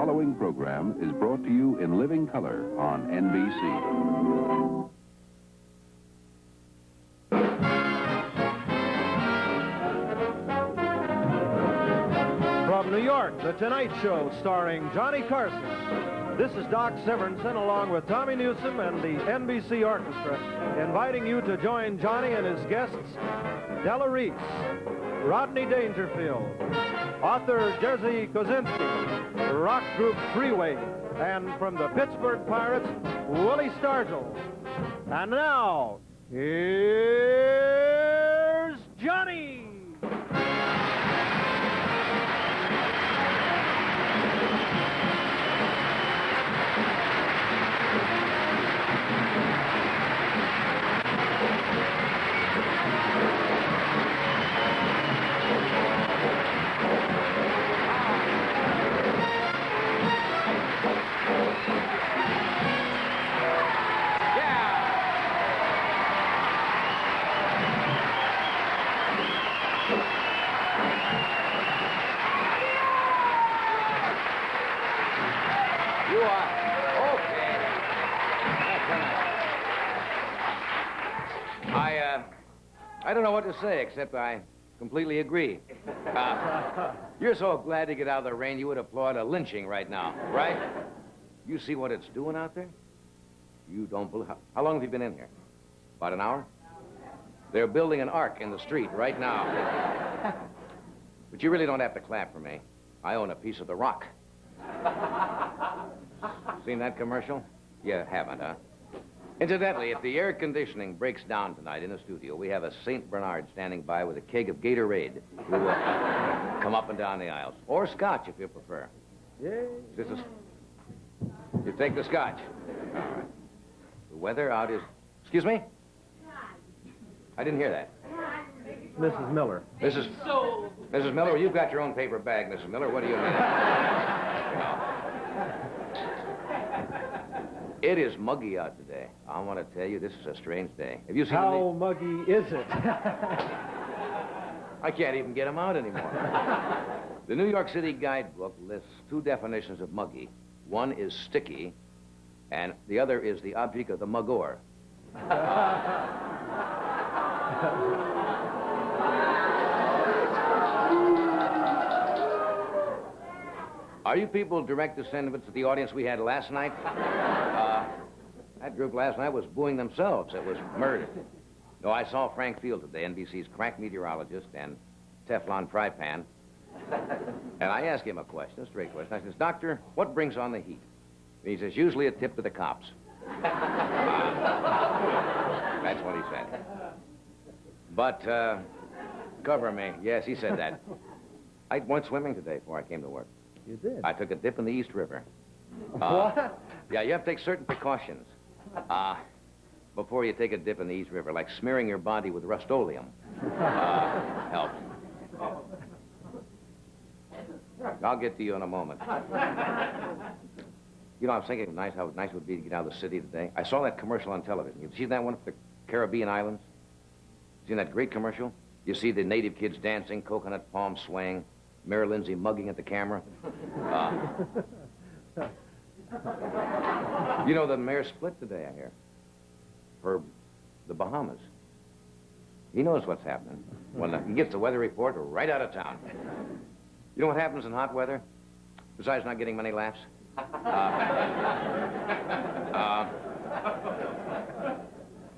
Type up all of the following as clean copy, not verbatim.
following program is brought to you in living color on NBC. From New York, The Tonight Show, starring Johnny Carson. This is Doc Severinsen, along with Tommy Newsom and the NBC Orchestra, inviting you to join Johnny and his guests, Della, Reese, Rodney Dangerfield, author Jerzy Kosinski, rock group Freeway, and from the Pittsburgh Pirates, Willie Stargell. And now, here's Johnny! I don't know what to say, except I completely agree. You're so glad to get out of the rain, you would applaud a lynching right now, right? You see what it's doing out there? You don't believe... How long have you been in here? About an hour? They're building an ark in the street right now. But you really don't have to clap for me. I own a piece of the rock. Seen that commercial? You haven't, huh? Incidentally, if the air conditioning breaks down tonight in the studio, we have a St. Bernard standing by with a keg of Gatorade who will come up and down the aisles. Or scotch, if you prefer. Yay. You take the scotch. All right. The weather out is... Excuse me? I didn't hear that. Mrs. Miller. Mrs. Miller, you've got your own paper bag, Mrs. Miller. What do you mean? It is muggy out today. I want to tell you, this is a strange day. Have you seen How muggy is it? I can't even get them out anymore. The New York City guidebook lists two definitions of muggy. One is sticky, and the other is the object of the muggor. Are you people direct descendants of the audience we had last night? That group last night was booing themselves. It was murder. No, I saw Frank Field today, NBC's crack meteorologist and Teflon fry pan. And I asked him a question, a straight question. I says, Doctor, what brings on the heat? And he says, usually a tip to the cops. That's what he said. But, cover me. Yes, he said that. I went swimming today before I came to work. You did? I took a dip in the East River. What? Yeah, you have to take certain precautions before you take a dip in the East River, like smearing your body with Rust-Oleum. Helps. I'll get to you in a moment. You know, I was thinking how nice it would be to get out of the city today. I saw that commercial on television. You see that one for the Caribbean islands? Seen that great commercial? You see the native kids dancing, coconut palm swaying, Mayor Lindsay mugging at the camera. You know, the mayor split today, I hear, for the Bahamas. He knows what's happening. When he gets the weather report, we're right out of town. You know what happens in hot weather? Besides not getting many laughs? A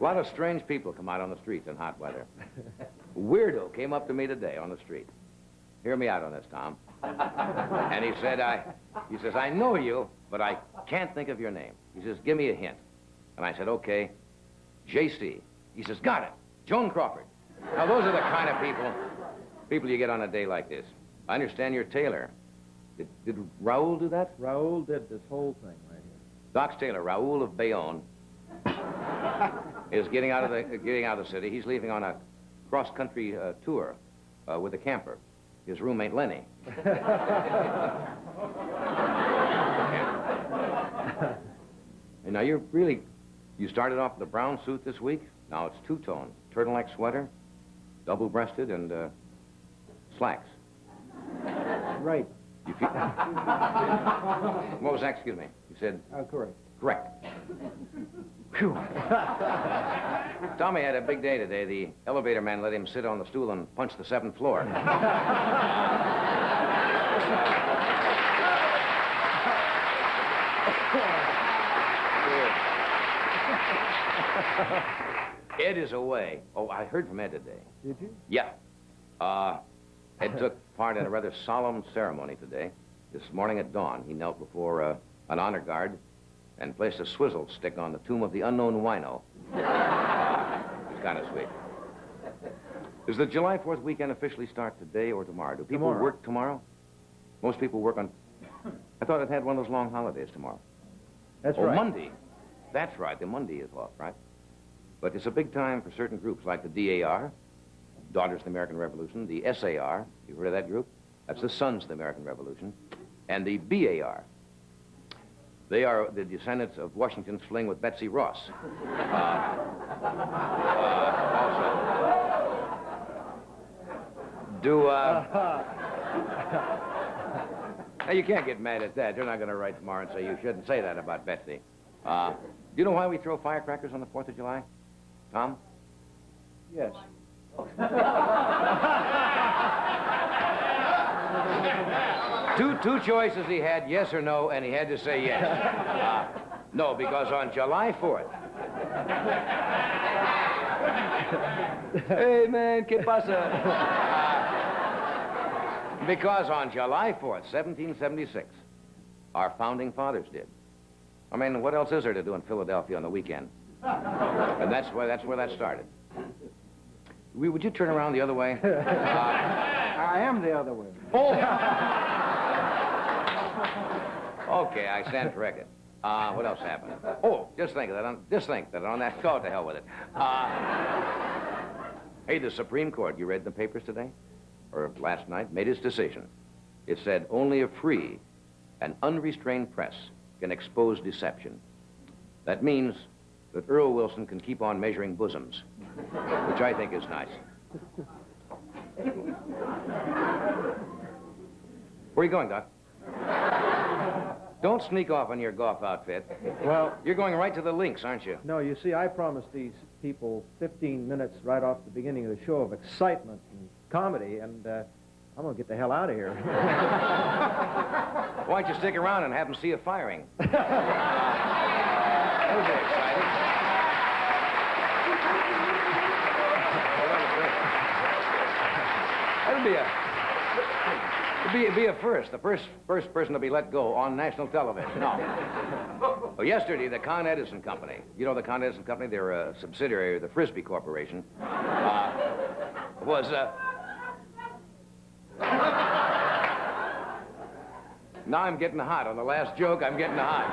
lot of strange people come out on the streets in hot weather. A weirdo came up to me today on the street. Hear me out on this, Tom. And he said, I know you, but I can't think of your name. He says, give me a hint. And I said, okay, J.C. He says, got it, Joan Crawford. Now, those are the kind of people you get on a day like this. I understand you're Taylor. Did Raoul do that? Raoul did this whole thing right here. Doc's Taylor, Raoul of Bayonne, is getting out of the city. He's leaving on a cross-country tour with a camper. His roommate, Lenny. And now you started off with a brown suit this week. Now it's two-tone, turtleneck sweater, double-breasted, and slacks. Right. You feel... What was that? Excuse me. You said... Correct. Correct. Phew. Tommy had a big day today. The elevator man let him sit on the stool and punch the 7th floor. Ed is away. Oh, I heard from Ed today. Did you? Yeah. Ed took part in a rather solemn ceremony today. This morning at dawn, he knelt before an honor guard and placed a swizzle stick on the tomb of the unknown wino. It's kind of sweet. Does the July 4th weekend officially start today or tomorrow? Do people work tomorrow? Most people work on... I thought it had one of those long holidays tomorrow. That's right. Monday. That's right. The Monday is off, right? But it's a big time for certain groups like the DAR, Daughters of the American Revolution, the SAR, you've heard of that group? That's the Sons of the American Revolution, and the BAR. They are the descendants of Washington's fling with Betsy Ross. Now, you can't get mad at that. You're not going to write tomorrow and say you shouldn't say that about Betsy. Do you know why we throw firecrackers on the 4th of July? Tom? Yes. Two choices he had, yes or no, and he had to say yes. No, because on July 4th... Hey, man, ¿qué pasa? Because on July 4th, 1776, our founding fathers did. I mean, what else is there to do in Philadelphia on the weekend? And that's where that started. Would you turn around the other way? I am the other way. Oh! Okay, I stand corrected. What else happened? Oh, just think that on that... Go to hell with it. Hey, the Supreme Court, you read the papers today? Or last night, made its decision. It said only a free and unrestrained press can expose deception. That means that Earl Wilson can keep on measuring bosoms, which I think is nice. Where are you going, Doc? Don't sneak off in your golf outfit. Well... You're going right to the links, aren't you? No, you see, I promised these people 15 minutes right off the beginning of the show of excitement and comedy, and I'm going to get the hell out of here. Why don't you stick around and have them see you firing? That'll be exciting. It'll be a first. The first person to be let go on national television. No. Well, yesterday, the Con Edison Company. You know the Con Edison Company? They're a subsidiary of the Frisbee Corporation. Now I'm getting hot. On the last joke, I'm getting hot.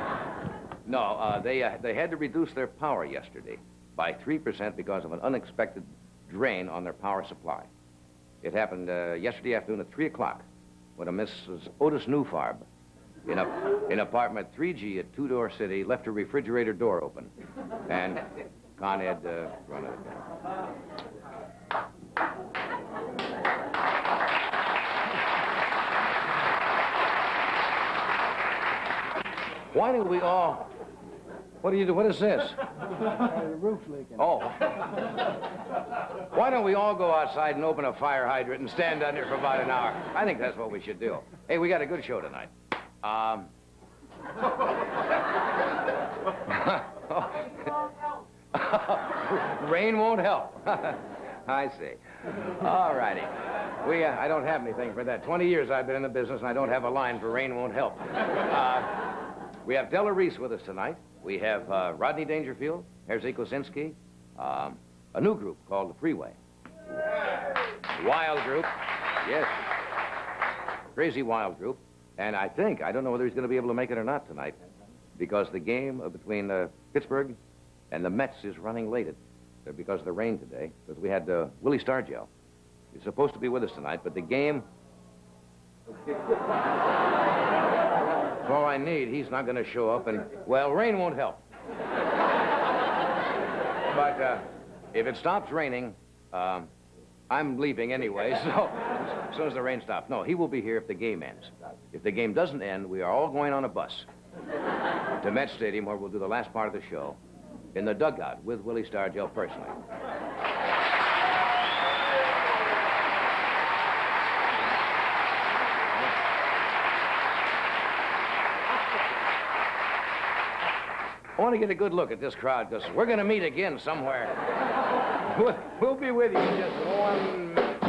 No, they had to reduce their power yesterday by 3% because of an unexpected drain on their power supply. It happened yesterday afternoon at 3 o'clock when a Mrs. Otis Newfarb in apartment 3G at Two-Door City left her refrigerator door open. And Con Ed run it down. Why do we all... What do you do? What is this? The roof's leaking. Oh. Why don't we all go outside and open a fire hydrant and stand under for about an hour? I think that's what we should do. Hey, we got a good show tonight. Rain won't help. I see. All righty. I don't have anything for that. 20 years I've been in the business, and I don't have a line for rain won't help. We have Della Reese with us tonight. We have Rodney Dangerfield, Jerzy Kosinski, a new group called the Freeway. Wild group. Yes. Crazy wild group. And I don't know whether he's going to be able to make it or not tonight, because the game between Pittsburgh and the Mets is running late because of the rain today, because we had Willie Stargell. He's supposed to be with us tonight, but the game... That's all I need. He's not going to show up, and, well, rain won't help. But if it stops raining, I'm leaving anyway, so as soon as the rain stops. No, he will be here if the game ends. If the game doesn't end, we are all going on a bus to Met Stadium, where we'll do the last part of the show in the dugout with Willie Stargell personally. I want to get a good look at this crowd, because we're going to meet again somewhere. We'll be with you in just 1 minute.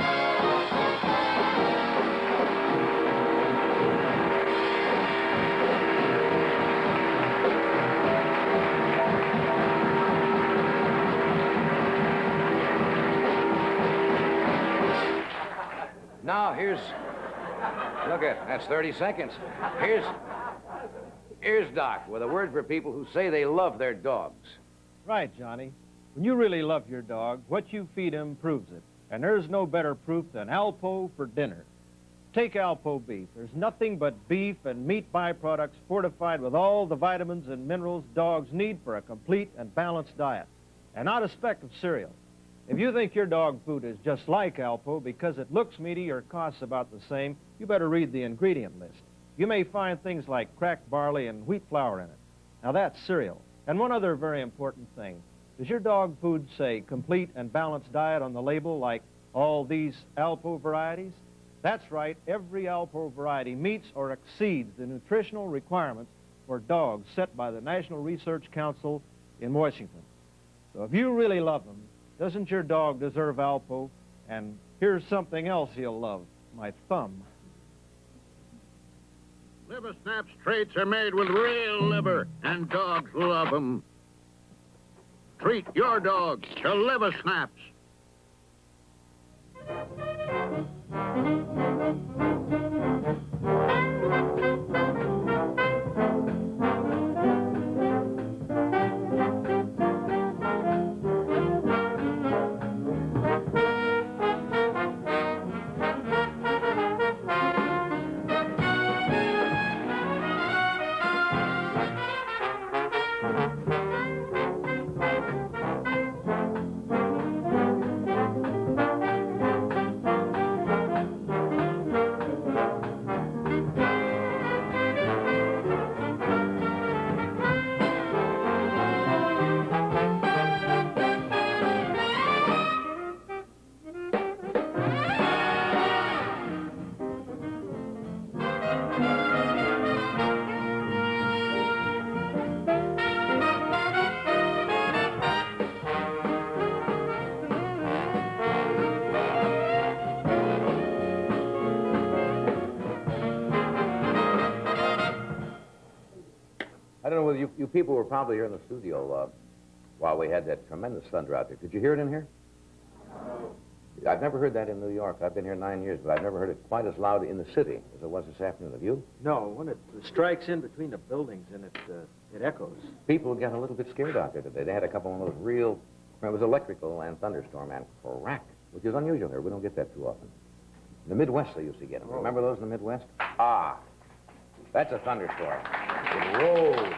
Now, look at, that's 30 seconds. Here's Doc with a word for people who say they love their dogs. Right, Johnny. When you really love your dog, what you feed him proves it. And there's no better proof than Alpo for dinner. Take Alpo beef. There's nothing but beef and meat byproducts fortified with all the vitamins and minerals dogs need for a complete and balanced diet. And not a speck of cereal. If you think your dog food is just like Alpo because it looks meaty or costs about the same, you better read the ingredient list. You may find things like cracked barley and wheat flour in it. Now that's cereal. And one other very important thing. Does your dog food say complete and balanced diet on the label like all these Alpo varieties? That's right, every Alpo variety meets or exceeds the nutritional requirements for dogs set by the National Research Council in Washington. So if you really love them, doesn't your dog deserve Alpo? And here's something else he'll love, my thumb. Liver Snaps treats are made with real liver, and dogs love them. Treat your dog to Liver Snaps. I don't know whether you people were probably here in the studio while we had that tremendous thunder out there. Could you hear it in here? I've never heard that in New York. I've been here 9 years, but I've never heard it quite as loud in the city as it was this afternoon. Have you? No, when it strikes in between the buildings and it echoes. People got a little bit scared out there today. They had a couple of those real, it was electrical and thunderstorm and crack, which is unusual here. We don't get that too often. In the Midwest, they used to get them. Remember those in the Midwest? Ah, that's a thunderstorm. It rolls.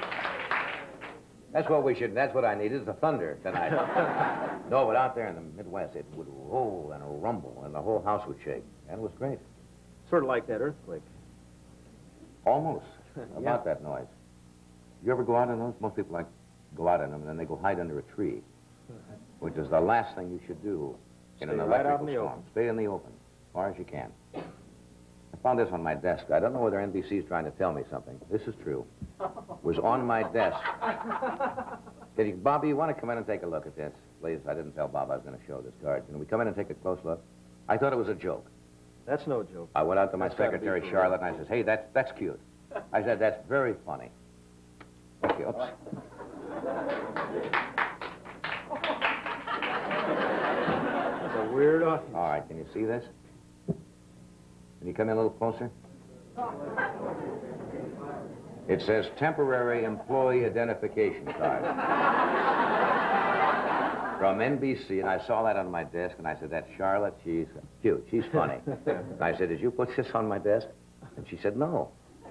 That's what I needed, is the thunder tonight. No, but out there in the Midwest, it would roll and rumble, and the whole house would shake. And it was great. Sort of like that earthquake. Almost. About that noise. You ever go out in those? Most people go out in them, and then they go hide under a tree, which is the last thing you should do in an electrical storm. Stay in the open, as far as you can. I found this on my desk. I don't know whether NBC is trying to tell me something. This is true. It was on my desk. Bobby, you want to come in and take a look at this? Please, I didn't tell Bob I was going to show this card. Can we come in and take a close look? I thought it was a joke. That's no joke. I went out to my secretary, Charlotte, and I said, hey, that's cute. I said, that's very funny. Okay, oops. That's a weird audience. All right, can you see this? Can you come in a little closer? It says temporary employee identification card. From NBC, and I saw that on my desk, and I said, that's Charlotte, she's cute, she's funny. And I said, did you put this on my desk? And she said, no.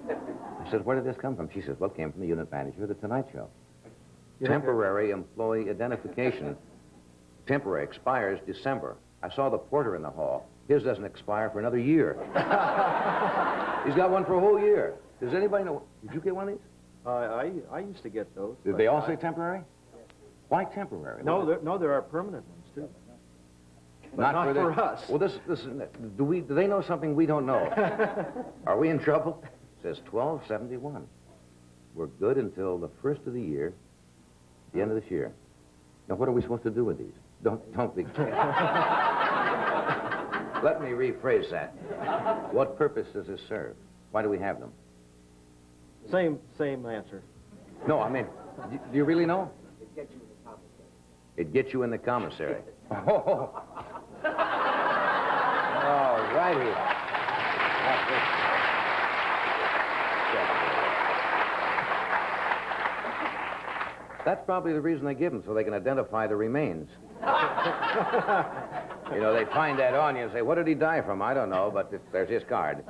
I said, where did this come from? She said, well, it came from the unit manager of The Tonight Show. Temporary employee identification. Temporary expires December. I saw the porter in the hall. His doesn't expire for another year. He's got one for a whole year. Does anybody know? Did you get one of these? I used to get those. Did they all say temporary? Why temporary? No, there are permanent ones, too. But not for us. Well, do they know something we don't know? Are we in trouble? It says 1271. We're good until the first of the year, the end of this year. Now, what are we supposed to do with these? Don't be... Let me rephrase that. What purpose does this serve? Why do we have them? Same answer. No, I mean, do you really know? It gets you in the commissary. Oh. All righty. That's probably the reason they give them, so they can identify the remains. You know, they find that on you and say, what did he die from? I don't know, but there's his card.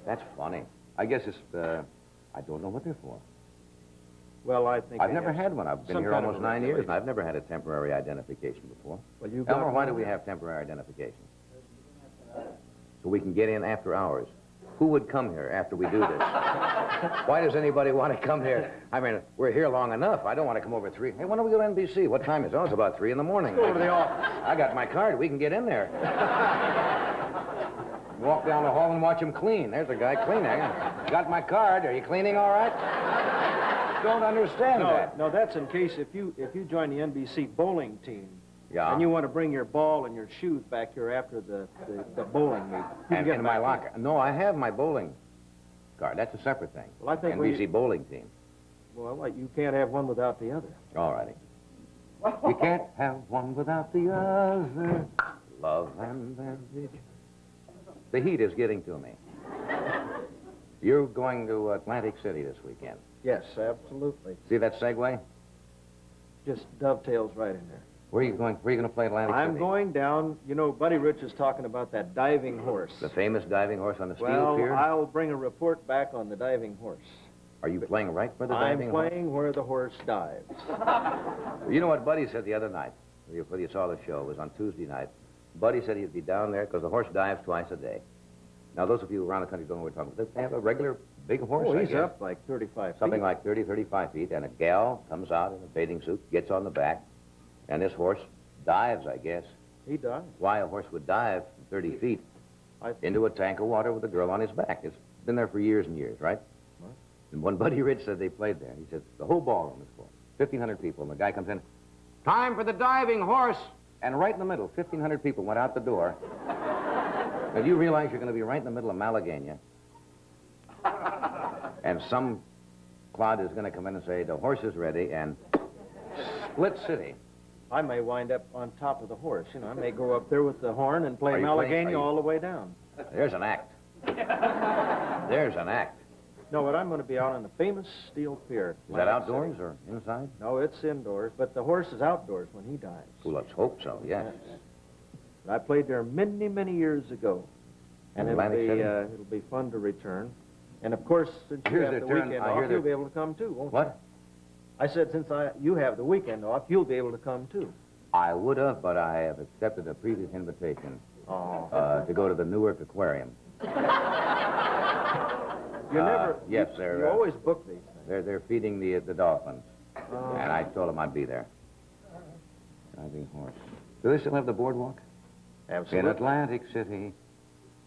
That's funny. I guess it's, I don't know what they're for. Well, I think... I've never had one. I've been here almost 9 years, and I've never had a temporary identification before. Well, you Elmer, why do we have temporary identification? So we can get in after hours. Who would come here after we do this? Why does anybody want to come here? I mean, we're here long enough. I don't want to come over at 3. Hey, why don't we go to NBC? What time is it? Oh, it's about 3 in the morning. Go to the office. I got my card. We can get in there. Walk down the hall and watch him clean. There's a guy cleaning. Got my card. Are you cleaning all right? Don't understand that. No, that's in case if you join the NBC bowling team. Yeah. And you want to bring your ball and your shoes back here after the bowling meet. And in my locker. No, I have my bowling card. That's a separate thing. Well, I think NBC bowling team. Well, you can't have one without the other. All righty. You can't have one without the other. Love and marriage. The heat is getting to me. You're going to Atlantic City this weekend. Yes, absolutely. See that segue? Just dovetails right in there. Where are you going? Where are you going to play Atlantic City? I'm going down. You know, Buddy Rich is talking about that diving horse. The famous diving horse on the steel pier? Well, I'll bring a report back on the diving horse. Are you playing right where the diving horse? I'm playing where the horse dives. You know what Buddy said the other night, when you saw the show, it was on Tuesday night. Buddy said he'd be down there because the horse dives twice a day. Now, those of you around the country don't know what we're talking about. They have a regular big horse, Oh, I he's guess. up like 35 feet. Something like 30, 35 feet, and a gal comes out in a bathing suit, gets on the back, and this horse dives, I guess. He dives. Why a horse would dive 30 feet into a tank of water with a girl on his back. It's been there for years and years, right? What? And when Buddy Rich said they played there, he said, the whole ballroom is full. 1,500 people, and the guy comes in, time for the diving horse! And right in the middle, 1,500 people went out the door. Now, do you realize you're going to be right in the middle of Malagueña? And some clod is going to come in and say, the horse is ready, and split city. I may wind up on top of the horse. You know, I may go up there with the horn and play Are you Malagueña all the way down. There's an act. There's an act. No, but I'm going to be out on the famous steel pier. Is that outdoors or inside? No, it's indoors, but the horse is outdoors when he dives. Well, let's hope so, yes. I played there many, many years ago. And Atlantic City? it'll be fun to return. And, of course, since you Here's have the their turn. weekend I hear off, you'll be able to come, too, won't you? What? I said since you have the weekend off, you'll be able to come, too. I would have, but I have accepted a previous invitation Oh. to go to the Newark Aquarium. You never... Yes, You always book these things. They're feeding the dolphins. Oh. And I told them I'd be there. Diving horse. Do they still have the boardwalk? Absolutely. In Atlantic City.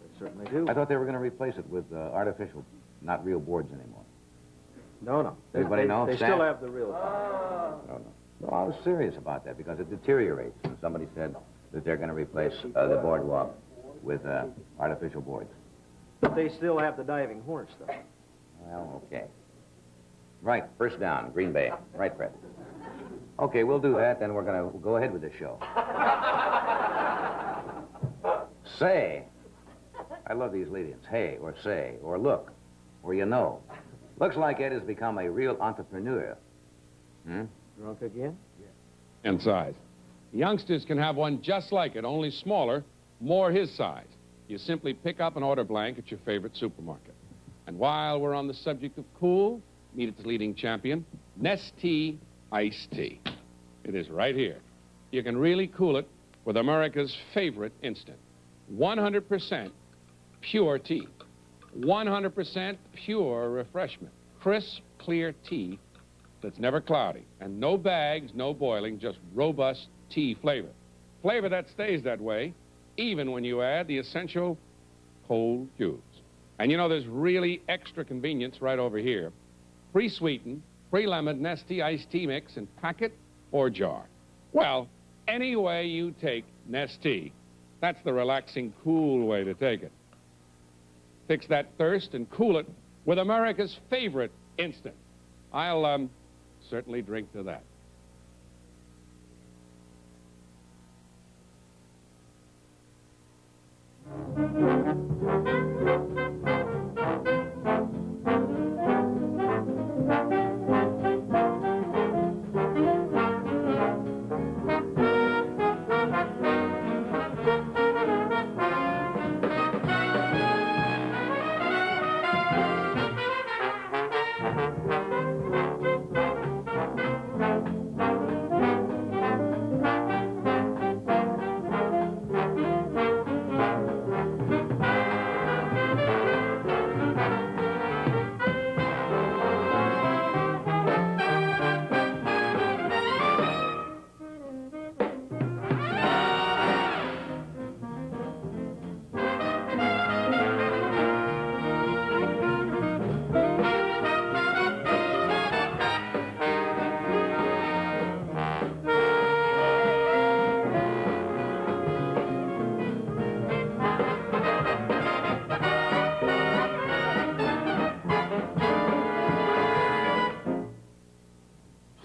They certainly do. I thought they were going to replace it with artificial, not real boards anymore. No. Everybody know? They Staff? still have the real... No. No, I was serious about that because it deteriorates. And somebody said that they're going to replace the boardwalk with artificial boards. But they still have the diving horse, though. Well, okay. Right, first down, Green Bay. Right, Fred. Okay, we'll do that, then we're going to go ahead with the show. Say. I love these lead-ins. Hey, or say, or look, or you know. Looks like Ed has become a real entrepreneur. Drunk again? And size. Youngsters can have one just like it, only smaller, more his size. You simply pick up an order blank at your favorite supermarket. And while we're on the subject of cool, meet its leading champion, Nestea Iced Tea. It is right here. You can really cool it with America's favorite instant. 100% pure tea. 100% pure refreshment. Crisp, clear tea that's never cloudy. And no bags, no boiling, just robust tea flavor. Flavor that stays that way, even when you add the essential cold cubes. And you know, there's really extra convenience right over here. Pre-sweetened, pre-lemoned Nestea iced tea mix in packet or jar. Well, any way you take Nestea, that's the relaxing, cool way to take it. Fix that thirst and cool it with America's favorite instant. I'll, certainly drink to that.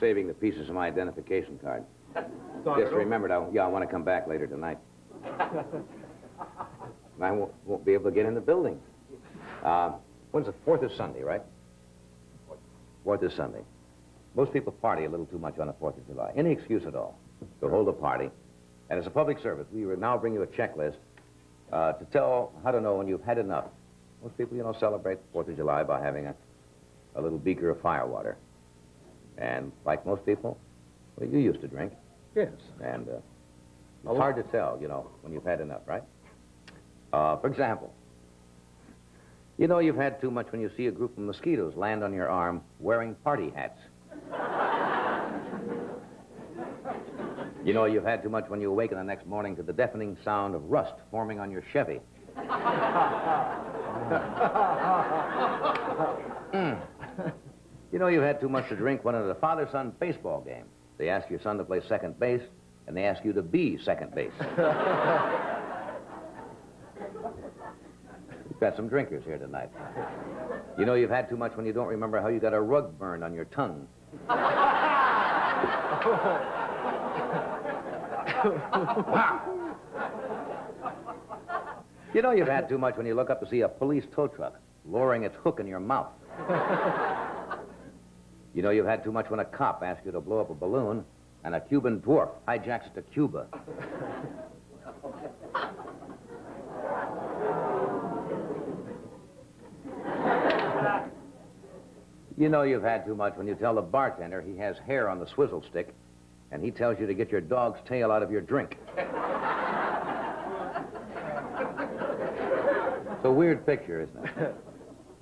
Saving the pieces of my identification card. Just remembered, I want to come back later tonight. I won't be able to get in the building. When's the 4th is Sunday, right? 4th is Sunday. Most people party a little too much on the 4th of July. Any excuse at all to hold a party. And as a public service, we will now bring you a checklist to tell how to know when you've had enough. Most people, you know, celebrate the 4th of July by having a little beaker of firewater. And like most people, well, you used to drink. Yes. And it's hard to tell, you know, when you've had enough, right? For example, you know you've had too much when you see a group of mosquitoes land on your arm wearing party hats. You know you've had too much when you awaken the next morning to the deafening sound of rust forming on your Chevy. You know you've had too much to drink when at a father-son baseball game, they ask your son to play second base, and they ask you to be second base. We've got some drinkers here tonight. You know you've had too much when you don't remember how you got a rug burned on your tongue. You know you've had too much when you look up to see a police tow truck lowering its hook in your mouth. You know you've had too much when a cop asks you to blow up a balloon and a Cuban dwarf hijacks it to Cuba. You know you've had too much when you tell the bartender he has hair on the swizzle stick and he tells you to get your dog's tail out of your drink. It's a weird picture, isn't it?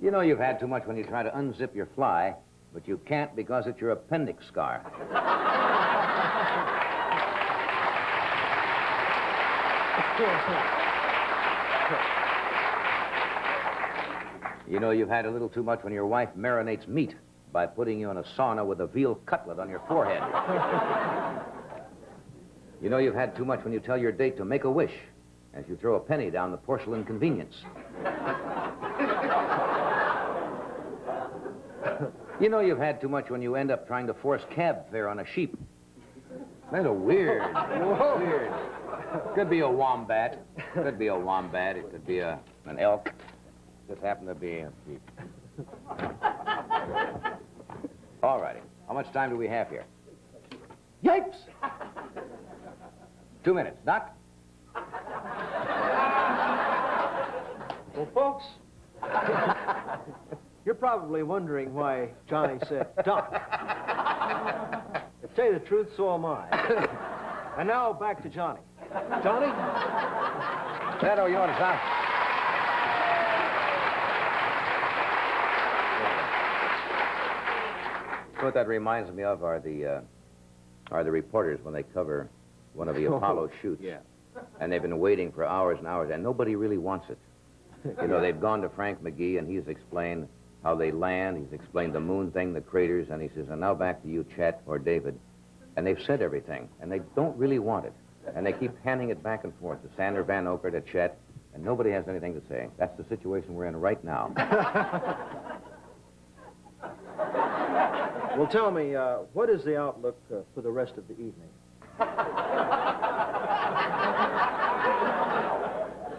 You know you've had too much when you try to unzip your fly, but you can't because it's your appendix scar. You know you've had a little too much when your wife marinates meat by putting you in a sauna with a veal cutlet on your forehead. You know you've had too much when you tell your date to make a wish as you throw a penny down the porcelain convenience. You know you've had too much when you end up trying to force cab fare on a sheep. That's a weird. Weird. Could be a wombat. Could be a wombat. It could be an elk. Just happened to be a sheep. All righty. How much time do we have here? Yipes! 2 minutes. Doc? Well, folks, you're probably wondering why Johnny said Doc. To tell you the truth, so am I. And now back to Johnny. Johnny? That, you know what it sounds? What that reminds me of are the reporters when they cover one of the Apollo shoots. Yeah. And they've been waiting for hours and hours, and nobody really wants it. You know, they've gone to Frank McGee, and he's explained how they land. He's explained the moon thing, the craters, and he says, and now back to you, Chet or David. And they've said everything, and they don't really want it. And they keep handing it back and forth to Sander Van Oker, to Chet, and nobody has anything to say. That's the situation we're in right now. Well, tell me, what is the outlook for the rest of the evening?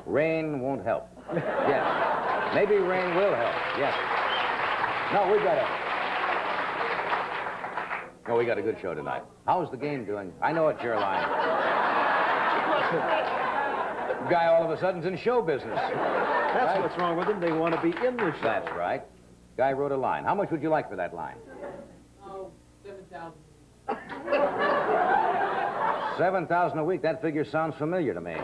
Rain won't help. Yes. Maybe rain will help. Yes. No, we got a good show tonight. How's the game doing? I know it's your line. Guy all of a sudden's in show business. That's what's wrong with them. They want to be in the show. That's right. Guy wrote a line. How much would you like for that line? Oh, 7,000. 7,000 a week. That figure sounds familiar to me.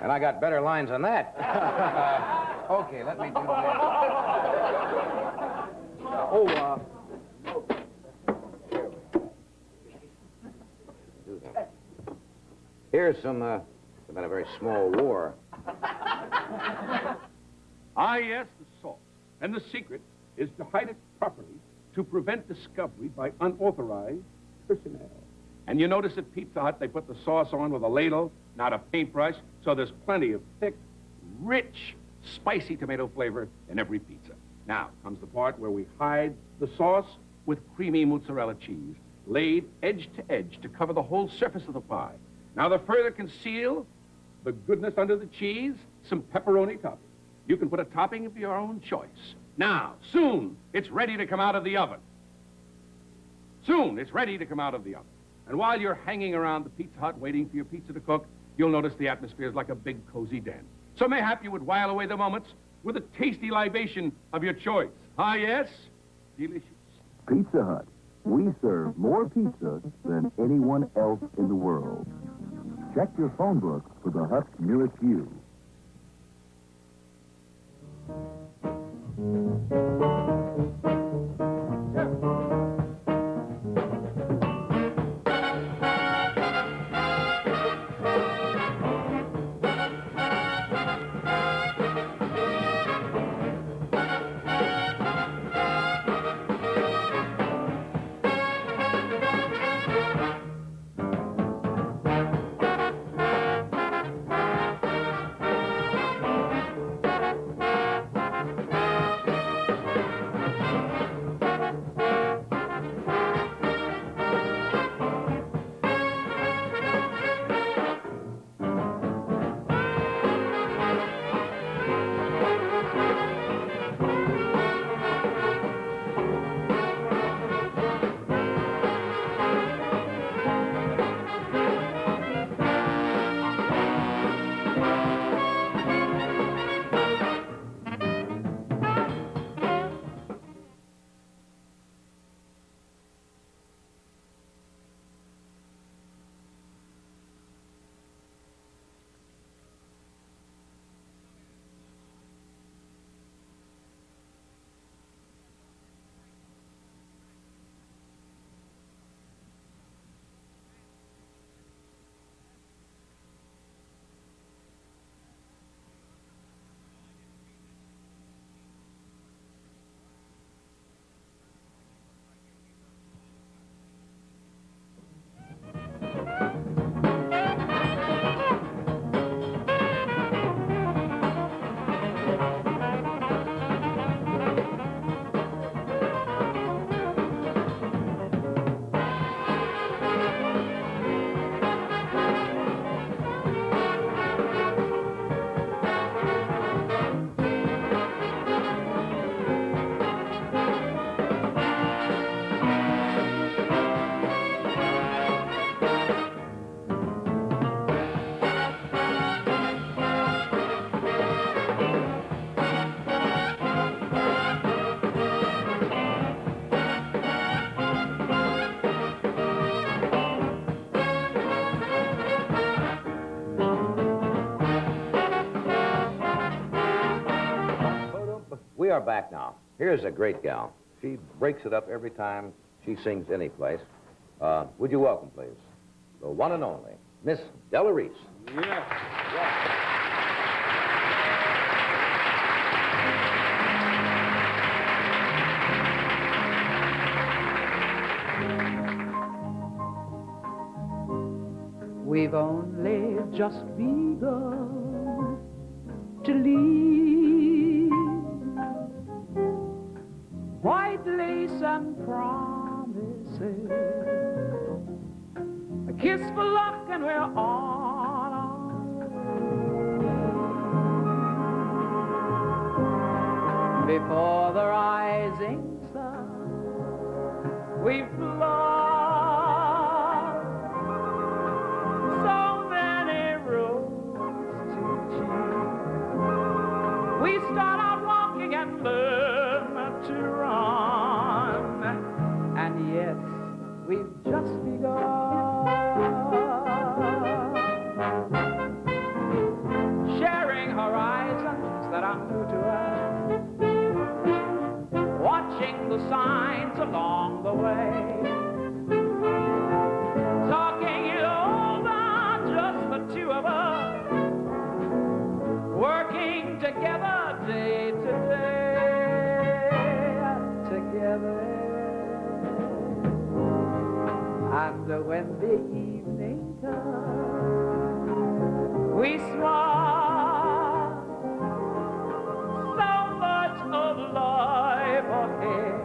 And I got better lines than that. Okay, let me do that. Here's some, about a very small war. Ah, yes, the sauce. And the secret is to hide it properly to prevent discovery by unauthorized personnel. And you notice at Pizza Hut, they put the sauce on with a ladle, not a paintbrush, so there's plenty of thick, rich, spicy tomato flavor in every pizza. Now comes the part where we hide the sauce with creamy mozzarella cheese, laid edge to edge to cover the whole surface of the pie. Now, to further conceal the goodness under the cheese, some pepperoni topping. You can put a topping of your own choice. Now, soon, it's ready to come out of the oven. Soon, it's ready to come out of the oven. And while you're hanging around the Pizza Hut waiting for your pizza to cook, you'll notice the atmosphere is like a big, cozy den. So mayhap you would while away the moments with a tasty libation of your choice. Ah, yes? Delicious. Pizza Hut. We serve more pizza than anyone else in the world. Check your phone book for the Hut nearest you. are back now. Here's a great gal. She breaks it up every time she sings any place. Would you welcome, please, the one and only Miss Della Reese. We've only just begun to leave. White lace and promises, a kiss for luck, and we're on our way. Before the rising sun, we've lost so many roads to choose. We start out walking and learn to run, and yes, we've just begun. Sharing horizons that are new to us, watching the signs along the way, talking it over, just the two of us, working together day to day, together. And when the evening comes, we smile, so much of life ahead.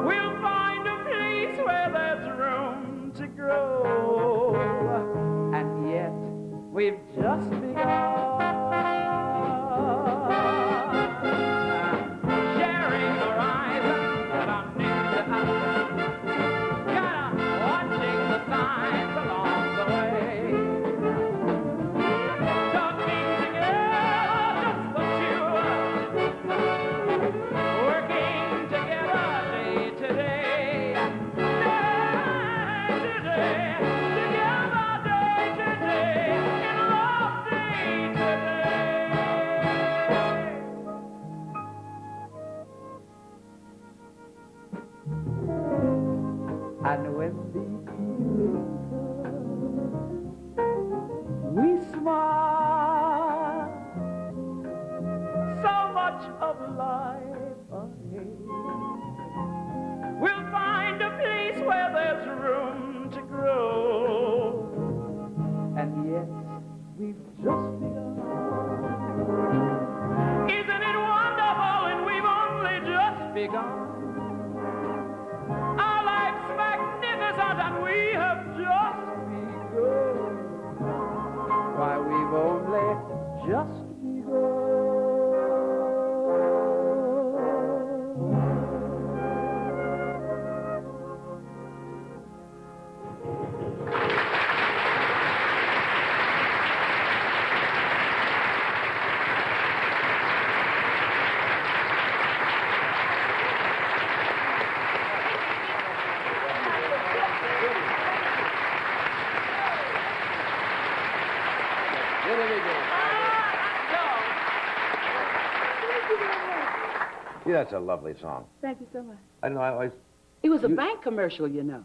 We'll find a place where there's room to grow, and yet we've just begun. Sharing horizons that are new to us, watching the signs along the way, talking together, just the two of us, working together day to day, together day to day, in love day to day. And when the evening comes, we smile, so much of life ahead. We'll find a place where there's room to grow, and yes, we've just begun. Isn't it wonderful, and we've only just begun? Our life's magnificent, and we have just begun. Why, we've only just begun. Yeah, that's a lovely song. Thank you so much. I don't know, I always... It was a bank commercial, you know.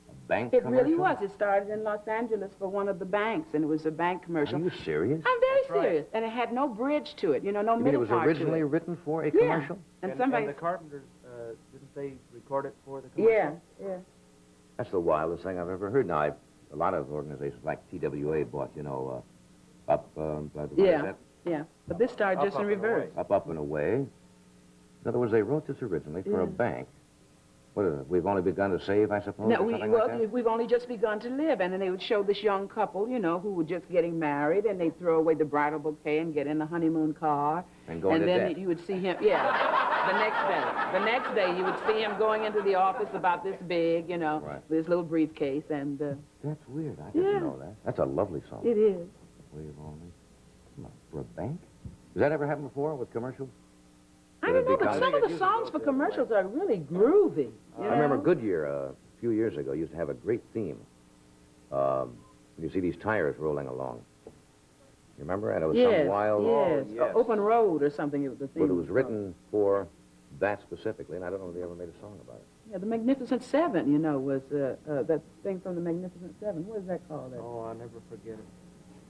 A bank It commercial? really was. It started in Los Angeles for one of the banks, and it was a bank commercial. Are you serious? I'm very serious. And it had no bridge to it, you know, no You mean it middle was part to originally it. written for a Yeah. commercial? And somebody... And the Carpenters, didn't they record it for the commercial? Yeah, yeah. That's the wildest thing I've ever heard. Now, a lot of organizations like TWA bought, you know, Up, Yeah, yeah. But this started just in reverse. Up and Away. In other words, they wrote this originally for a bank. What is it? We've only begun to save, I suppose? No, or something like that? we've only just begun to live, and then they would show this young couple, you know, who were just getting married, and they'd throw away the bridal bouquet and get in the honeymoon car. And go into then debt. you would see him, yeah, the next day you would see him going into the office about this big, you know, Right. with his little briefcase, and... That's weird. I didn't know that. That's a lovely song. It is. We've only... Come on, for a bank? Has that ever happened before with commercials? I don't know, but some of the songs for commercials are really groovy. You know? I remember Goodyear a few years ago used to have a great theme. You see these tires rolling along. You remember? And it was Yes, some wild... yes. Oh, yes. Open Road or something. The theme But it was written for that specifically, and I don't know if they ever made a song about it. Yeah, the Magnificent Seven, you know, was that thing from the Magnificent Seven. What is that called? Oh, I'll never forget it.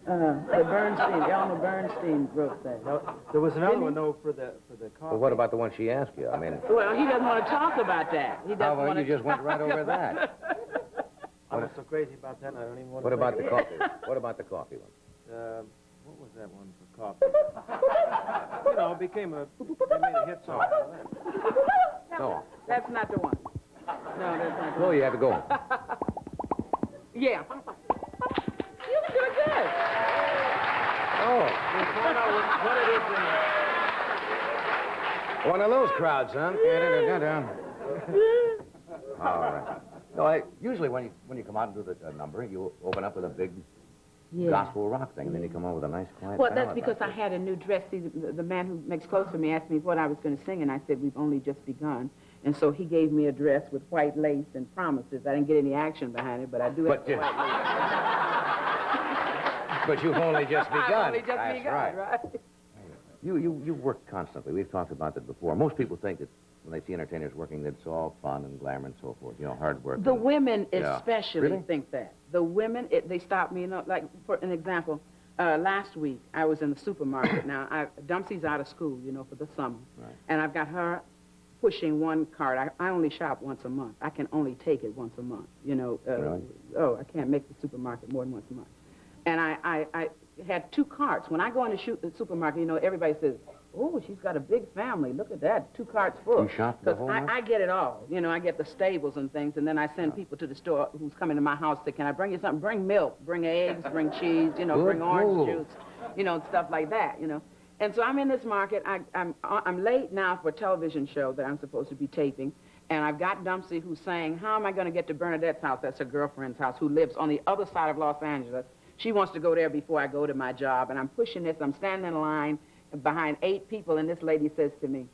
The Bernstein, Elmer Bernstein wrote that. No, there was another one, though, for the coffee. Well, what about the one she asked you? I mean... Well, he doesn't want to talk about that. He doesn't How about want you to just went right over that? I was so crazy about that, I don't even want What to about the think. coffee? What about the coffee one? What was that one for coffee? You know, it became a... They made a hit song out of that. No. That's not the one. No, that's not the No, one. you have to go. Yeah. You were doing good. Oh, We'll find out what it is in... one of those crowds, huh? All right. No, usually when you come out and do the number, you open up with a big Yeah. gospel rock thing, and then you come on with a nice quiet Well, that's ballad because like I had a new dress. See, the man who makes clothes for me asked me what I was going to sing, and I said, we've only just begun. And so he gave me a dress with white lace and promises. I didn't get any action behind it, but I do have But, white lace. But you've only just begun. I've only just That's begun, right. right? You work constantly. We've talked about that before. Most people think that when they see entertainers working, that it's all fun and glamour and so forth. You know, hard work. The and- women Yeah. especially Really? think that. The women, they stop me, you know, like, for an example, last week I was in the supermarket. Now, Dumpsy's out of school, you know, for the summer. Right. And I've got her pushing one cart. I only shop once a month. I can only take it once a month, you know. Really? Oh, I can't make the supermarket more than once a month. And I had 2 carts. When I go in the supermarket, you know, everybody says, oh, she's got a big family. Look at that, 2 carts full. You shop the whole month? I get it all. You know, I get the stables and things, and then I send people to the store who's coming to my house, say, can I bring you something? Bring milk, bring eggs, bring cheese, you know, Good bring orange move. juice, you know, stuff like that, you know. And so I'm in this market. I'm late now for a television show that I'm supposed to be taping, and I've got Dumpsy who's saying, how am I going to get to Bernadette's house? That's her girlfriend's house, who lives on the other side of Los Angeles. She wants to go there before I go to my job, and I'm pushing this. I'm standing in line behind 8 people, and this lady says to me,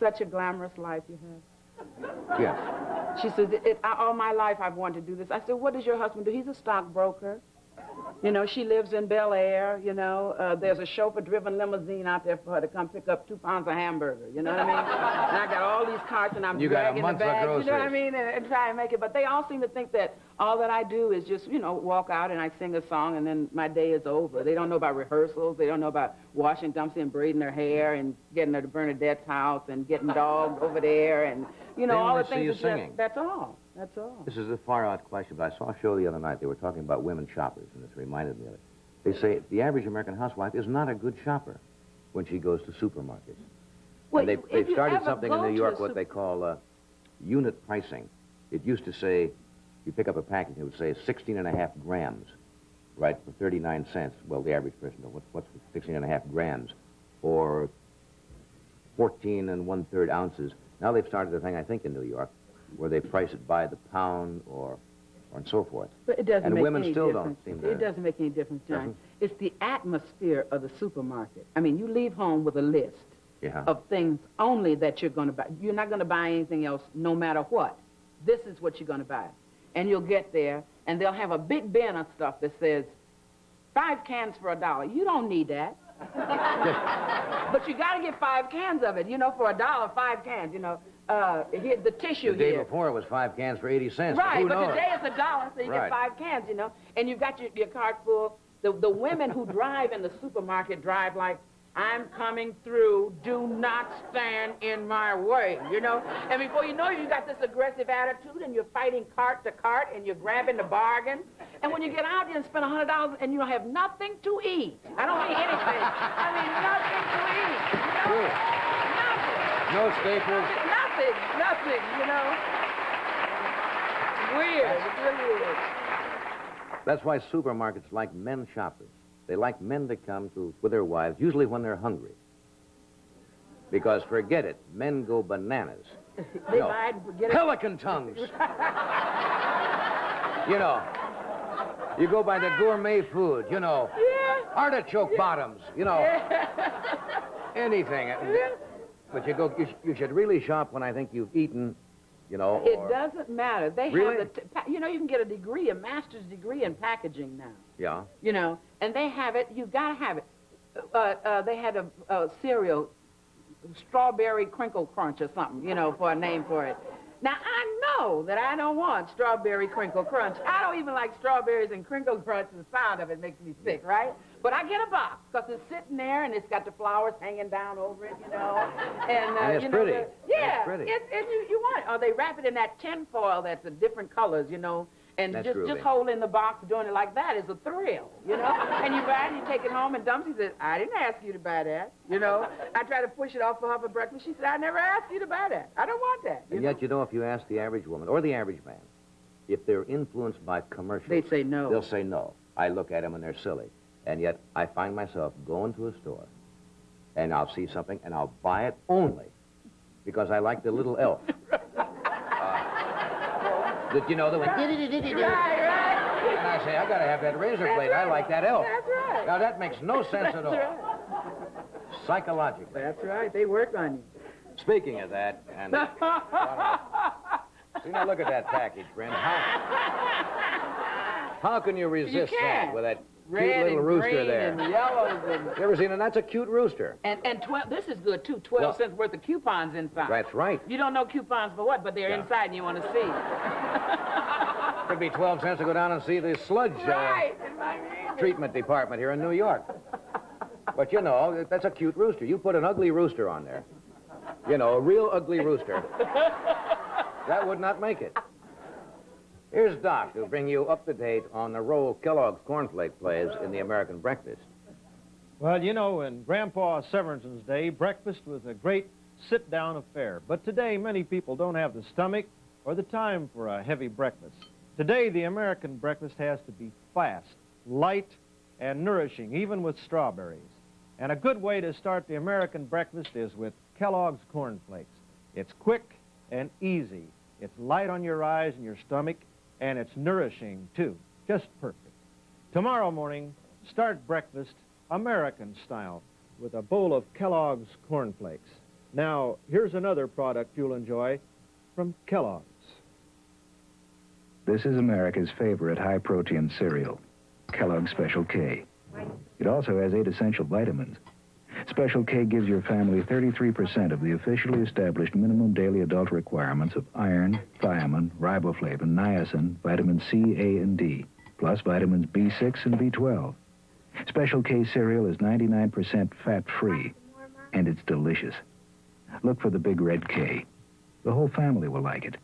such a glamorous life you have. Yes. She says, all my life I've wanted to do this. I said, what does your husband do? He's a stockbroker. You know, she lives in Bel Air, you know. There's a chauffeur-driven limousine out there for her to come pick up 2 pounds of hamburger, you know what I mean? And I got all these carts, and I'm You got a dragging the month of bag, you know what I groceries. mean, and try and make it. But they all seem to think that all that I do is just, you know, walk out and I sing a song, and then my day is over. They don't know about rehearsals. They don't know about washing Dumpsy and braiding her hair and getting her to Bernadette's house and getting dogged over there and, you know, They all only the see things you that singing. that's all. That's all. This is a far-out question, but I saw a show the other night. They were talking about women shoppers, and this reminded me of it. They say the average American housewife is not a good shopper when she goes to supermarkets. Well, And if they've you started ever something go in New to York, a what they call unit pricing. It used to say, you pick up a package, it would say 16.5 grams, right, for 39 cents. Well, the average person knows what's 16.5 grams, or 14 1/3 ounces. Now they've started a thing, I think, in New York, where they price it by the pound or and so forth. But it doesn't And make women any still difference. don't seem to... It doesn't make any difference, John. Doesn't? It's the atmosphere of the supermarket. I mean, you leave home with a list Yeah. of things only that you're going to buy. You're not going to buy anything else no matter what. This is what you're going to buy. And you'll get there, and they'll have a big bin of stuff that says, 5 cans for $1. You don't need that. But you got to get 5 cans of it, you know, for $1, 5 cans, you know. Here, the tissue The day here. before it was 5 cans for 80 cents. Right, Who but knows? today it's $1, so you Right. get 5 cans, you know. And you've got your cart full. The women who drive in the supermarket drive like, I'm coming through, do not stand in my way, you know. And before you know it, you got this aggressive attitude, and you're fighting cart to cart, and you're grabbing the bargain. And when you get out there and spend $100, and you don't have nothing to eat. I don't mean anything. I mean nothing to eat, you know. Nothing. No staples. Nothing, you know. Weird, it really is. That's why supermarkets like men shoppers. They like men to come with their wives, usually when they're hungry. Because forget it, men go bananas. They buy it and forget it. Pelican tongues. You know, you go by the gourmet food, you know, Yeah. artichoke bottoms, you know, anything. But you should really shop when I think you've eaten, you know. It or- doesn't matter. They Really? have you know, you can get a master's degree in packaging now. Yeah. You know, and they have it. You gotta have it. They had a cereal, Strawberry Crinkle Crunch or something, you know, for a name for it. Now, I know that I don't want Strawberry Crinkle Crunch. I don't even like strawberries and Crinkle Crunch. The sound of it makes me sick, right? But I get a box because it's sitting there and it's got the flowers hanging down over it, you know. And it's you know, pretty. Yeah, It's pretty. You want it. Or they wrap it in that tin foil that's in different colors, you know. And That's just groovy. holding the box, doing it like that is a thrill, you know? And you buy it, you take it home, and Dumpsy says, I didn't ask you to buy that, you know? I tried to push it off for her for breakfast. She said, I never asked you to buy that. I don't want that. And yet, you know, if you ask the average woman or the average man, if they're influenced by commercials, They'd say no. They'll say no. I look at them and they're silly. And yet, I find myself going to a store, and I'll see something, and I'll buy it only because I like the little elf. That, you know, the one. Right. And I say, I gotta have that razor blade. I like that elf. That's right. Now, that makes no sense at all. That's right. Psychologically. That's right. They work on you. Speaking of that, and... See, now look at that package, friend. How can you resist that with that cute Red little and rooster green there? and yellows and... You ever seen it? That's a cute rooster. And 12, this is good, too. 12 cents worth of coupons inside. That's right. You don't know coupons for what, but they're inside and you want to see. Could be 12 cents to go down and see the sludge Right. treatment department here in New York. But, you know, that's a cute rooster. You put an ugly rooster on there. You know, a real ugly rooster. That would not make it. Here's Doc to bring you up to date on the role Kellogg's cornflake plays in the American breakfast. Well, you know, in Grandpa Severinson's day, breakfast was a great sit-down affair. But today, many people don't have the stomach or the time for a heavy breakfast. Today, the American breakfast has to be fast, light, and nourishing, even with strawberries. And a good way to start the American breakfast is with Kellogg's Corn Flakes. It's quick and easy. It's light on your eyes and your stomach, and it's nourishing, too. Just perfect. Tomorrow morning, start breakfast American style with a bowl of Kellogg's Corn Flakes. Now, here's another product you'll enjoy from Kellogg's. This is America's favorite high-protein cereal, Kellogg's Special K. It also has 8 essential vitamins. Special K gives your family 33% of the officially established minimum daily adult requirements of iron, thiamine, riboflavin, niacin, vitamin C, A, and D, plus vitamins B6 and B12. Special K cereal is 99% fat-free, and it's delicious. Look for the big red K. The whole family will like it.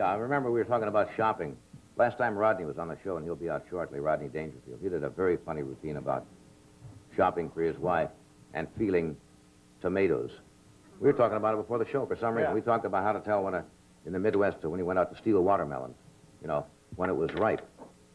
I remember we were talking about shopping. Last time Rodney was on the show, and he'll be out shortly, Rodney Dangerfield. He did a very funny routine about shopping for his wife and feeling tomatoes. We were talking about it before the show for some reason. Yeah. We talked about how to tell when in the Midwest when he went out to steal watermelons, you know, when it was ripe.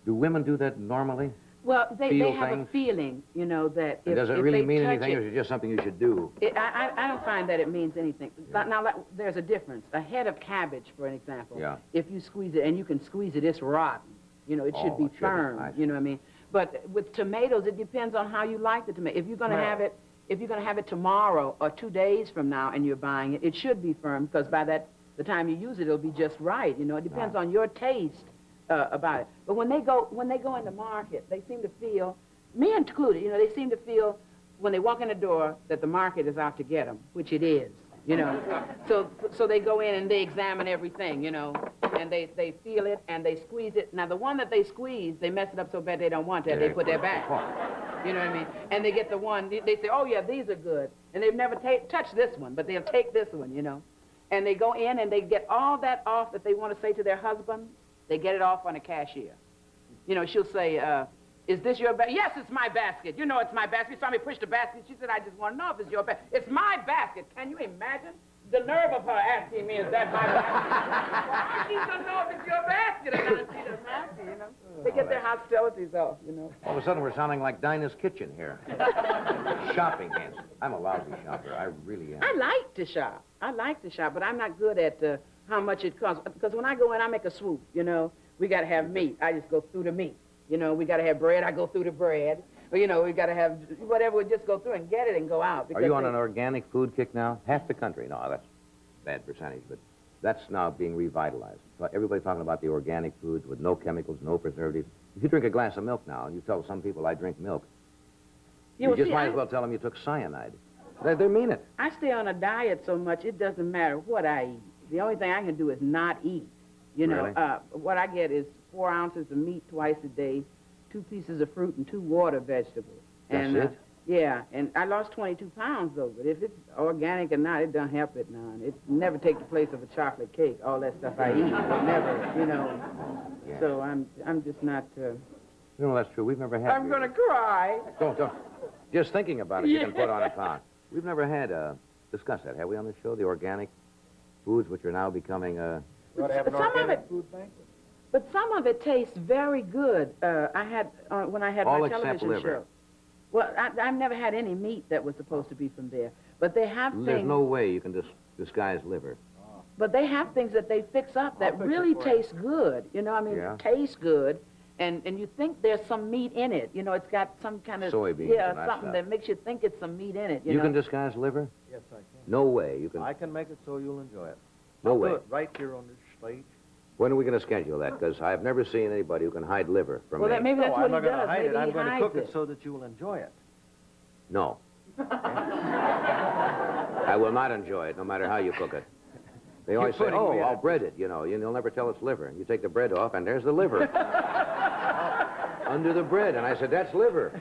Do women do that normally? Well, they Feel have things? a feeling, you know, that And if, does it if really they mean touch anything, or is it just something you should do? I don't find that it means anything. Now, there's a difference. A head of cabbage, for an example, Yeah. if you squeeze it, and you can squeeze it, it's rotten. You know, it should Oh, be it shouldn't. firm. I see. You know what I mean? But with tomatoes, it depends on how you like the tomato. If you're going to have it, tomorrow or 2 days from now, and you're buying it, it should be firm because by the time you use it, it'll be just right. You know, it depends on your taste about it. But when they go in the market, they seem to feel, me included, you know, they seem to feel when they walk in the door that the market is out to get them, which it is. you know. So they go in and they examine everything, you know, and they feel it and they squeeze it. Now, the one that they squeeze, they mess it up so bad they don't want that. They put that back. You know what I mean? And they get the one, they say, oh, yeah, these are good. And they've never touched this one, but they'll take this one, you know. And they go in and they get all that off that they want to say to their husband. They get it off on a cashier. You know, she'll say, is this your basket? Yes, it's my basket. You know it's my basket. You saw me push the basket. She said, I just want to know if it's your basket. It's my basket. Can you imagine the nerve of her asking me, is that my basket? I need to know if it's your basket. I gotta see the basket, you know. They get their hostilities off, you know. All of a sudden, we're sounding like Dinah's Kitchen here. Shopping hands. I'm a lousy shopper. I really am. I like to shop. But I'm not good at how much it costs. Because when I go in, I make a swoop, you know. We got to have meat. I just go through the meat. You know, we got to have bread. I go through the bread. But, you know, we got to have whatever. We just go through and get it and go out. Are you on an organic food kick now? Half the country. No, that's a bad percentage, but that's now being revitalized. Everybody talking about the organic foods with no chemicals, no preservatives. If you drink a glass of milk now, and you tell some people I drink milk, you just might as well tell them you took cyanide. They mean it. I stay on a diet so much, it doesn't matter what I eat. The only thing I can do is not eat. You know, Really? What I get is 4 ounces of meat twice a day, 2 pieces of fruit, and 2 water vegetables. That's it? Yeah, and I lost 22 pounds though, but if it's organic or not, it don't help it none. It never take the place of a chocolate cake, all that stuff I eat. It never, you know. Yeah. So I'm just not... You know, that's true. We've never had... I'm going to cry. Don't. Just thinking about it, you can put on a pound. We've never had, discussed that, have we, on the show? The organic foods, which are now becoming, We ought to have an organic food banquet. But some of it tastes very good. I had, when I had all my except television liver. show. Well, I've never had any meat that was supposed to be from there. But they have There's things... no way you can disguise liver. But they have things that they fix up that really taste good. You know, I mean, Yeah. tastes good. And you think there's some meat in it. You know, it's got some kind of... Soybeans Yeah, and that something stuff. that makes you think it's some meat in it, You know? can disguise liver? Yes, I can. No way. You can. I can make it so you'll enjoy it. No I'll way. do it right here on this stage. When are we going to schedule that? Because I've never seen anybody who can hide liver from Well, me. that, maybe that's No, what I'm not he going to does. hide Maybe it. I'm he going to hides cook it so that you will enjoy it. No. I will not enjoy it, no matter how you cook it. They always say, putting oh, me I'll at- bread it, you know. You'll never tell it's liver. You take the bread off, and there's the liver. Under the bread. And I said, that's liver.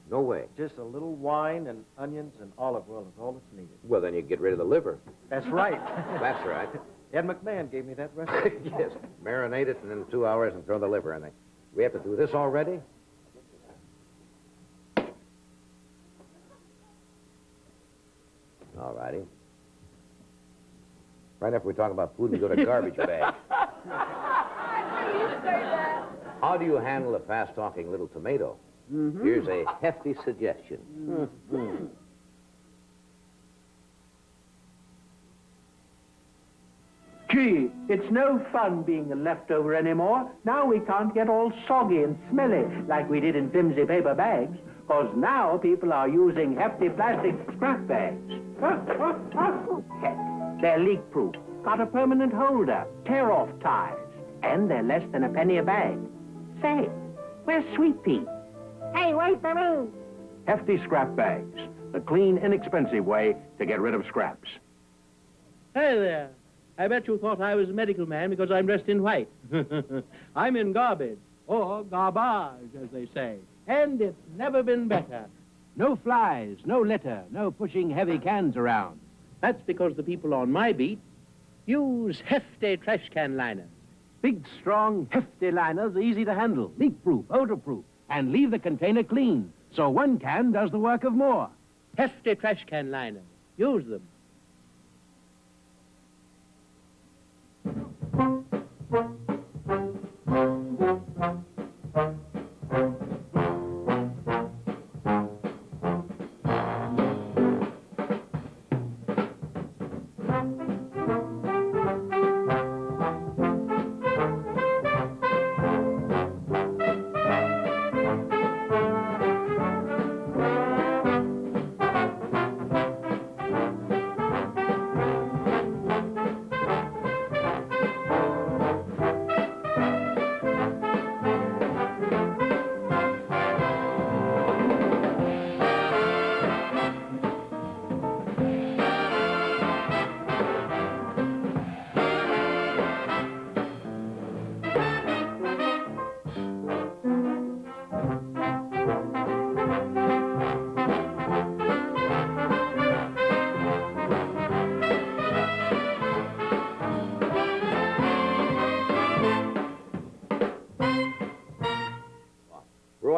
No way. Just a little wine and onions and olive oil is all that's needed. Well, then you get rid of the liver. That's right. That's right. Ed McMahon gave me that recipe. Yes. Marinate it, and in 2 hours, and throw the liver in there. We have to do this already? All righty. Right after we talk about food, we go to garbage bag. How do you handle a fast-talking little tomato? Here's a hefty suggestion. Gee, it's no fun being a leftover anymore. Now we can't get all soggy and smelly like we did in flimsy paper bags, because now people are using hefty plastic scrap bags. Heck, they're leak-proof, got a permanent holder, tear-off ties, and they're less than a penny a bag. Say, where's Sweet Pea? Hey, wait for me. Hefty scrap bags, the clean, inexpensive way to get rid of scraps. Hey there. I bet you thought I was a medical man because I'm dressed in white. I'm in garbage, or garbage, as they say. And it's never been better. No flies, no litter, no pushing heavy cans around. That's because the people on my beat use hefty trash can liners. Big, strong, hefty liners are easy to handle, leak-proof, odor-proof, and leave the container clean, so one can does the work of more. Hefty trash can liners. Use them.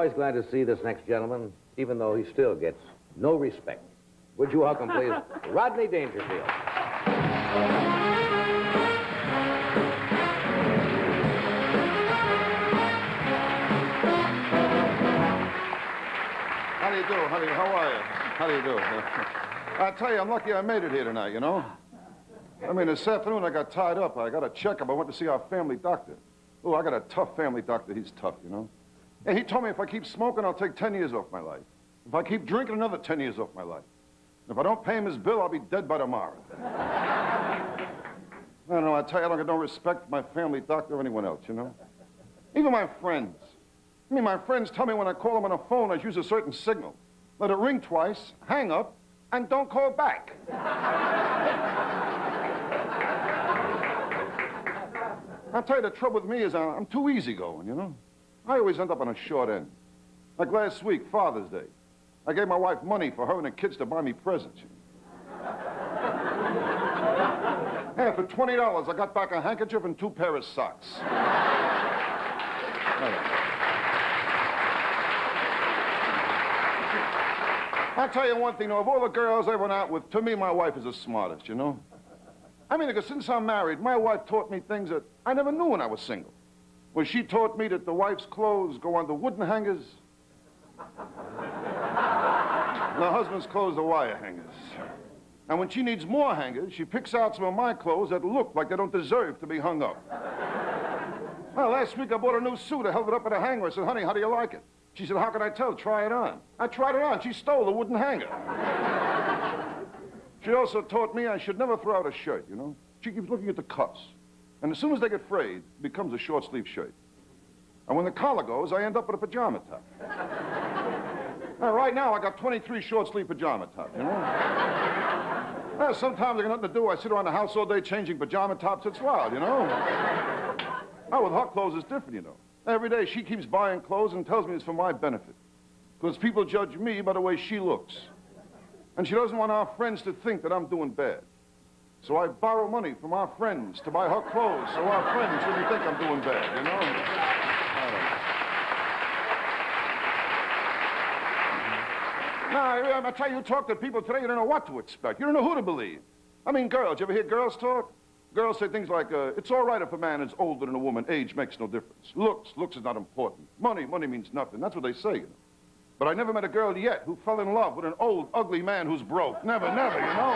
always glad to see this next gentleman, even though he still gets no respect. Would you welcome, please, Rodney Dangerfield. How do you do, honey? How are you? How do you do? I tell you, I'm lucky I made it here tonight, you know? I mean, this afternoon I got tied up. I got a checkup. I went to see our family doctor. Oh, I got a tough family doctor. He's tough, you know? And he told me if I keep smoking, I'll take 10 years off my life. If I keep drinking, another 10 years off my life. If I don't pay him his bill, I'll be dead by tomorrow. I don't know, I tell you, I don't get no respect for my family doctor or anyone else, you know? Even my friends. I mean, my friends tell me when I call them on the phone, I use a certain signal. Let it ring twice, hang up, and don't call back. I'll tell you, the trouble with me is I'm too easygoing, you know? I always end up on a short end. Like last week, Father's Day. I gave my wife money for her and the kids to buy me presents. Yeah, for $20, I got back a handkerchief and 2 pairs of socks. I'll tell you one thing, though, of all the girls I went out with, to me, my wife is the smartest, you know? I mean, because since I'm married, my wife taught me things that I never knew when I was single. Well, she taught me that the wife's clothes go on the wooden hangers, and the husband's clothes are wire hangers. And when she needs more hangers, she picks out some of my clothes that look like they don't deserve to be hung up. Well, last week I bought a new suit. I held it up at a hanger. I said, honey, how do you like it? She said, how can I tell? Try it on. I tried it on. She stole the wooden hanger. She also taught me I should never throw out a shirt, you know? She keeps looking at the cuffs. And as soon as they get frayed, it becomes a short-sleeve shirt. And when the collar goes, I end up with a pajama top. Now, right now, I got 23 short-sleeve pajama tops, you know? Well, sometimes I got nothing to do. I sit around the house all day changing pajama tops. It's wild, you know? Oh, with her clothes, it's different, you know. Every day, she keeps buying clothes and tells me it's for my benefit. Because people judge me by the way she looks. And she doesn't want our friends to think that I'm doing bad. So I borrow money from our friends to buy her clothes so our friends wouldn't think I'm doing bad, you know? Now, I tell you, you talk to people today, you don't know what to expect. You don't know who to believe. I mean, girls, you ever hear girls talk? Girls say things like, it's all right if a man is older than a woman. Age makes no difference. Looks is not important. Money means nothing. That's what they say, you know. But I never met a girl yet who fell in love with an old, ugly man who's broke. Never, you know.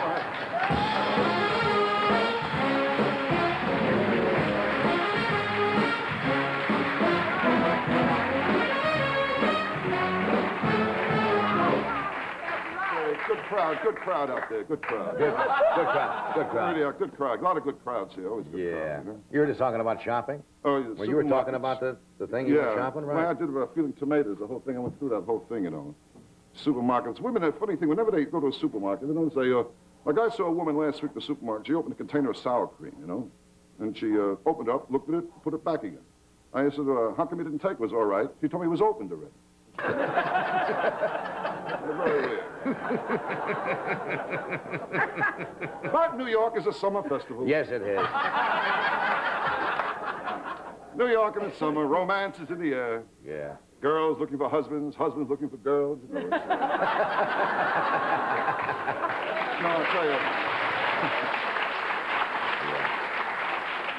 Good crowd out there. Good crowd. Good crowd. Really, good crowd. A lot of good crowds here. Always good crowd. You know? You were just talking about shopping? Oh, yeah. Well, you were talking about the thing you were shopping, right? Well, I did about feeling tomatoes, the whole thing. I went through that whole thing, you know. Supermarkets. Women, a funny thing, whenever they go to a supermarket, they don't say, like I saw a woman last week at the supermarket. She opened a container of sour cream, you know. And she opened it up, looked at it, put it back again. I said, how come you didn't take it? It was all right. She told me it was opened already. Very weird. But New York is a summer festival. Yes, it is. New York in the summer, romance is in the air. Yeah. Girls looking for husbands, husbands looking for girls. You know, no, I'll tell you.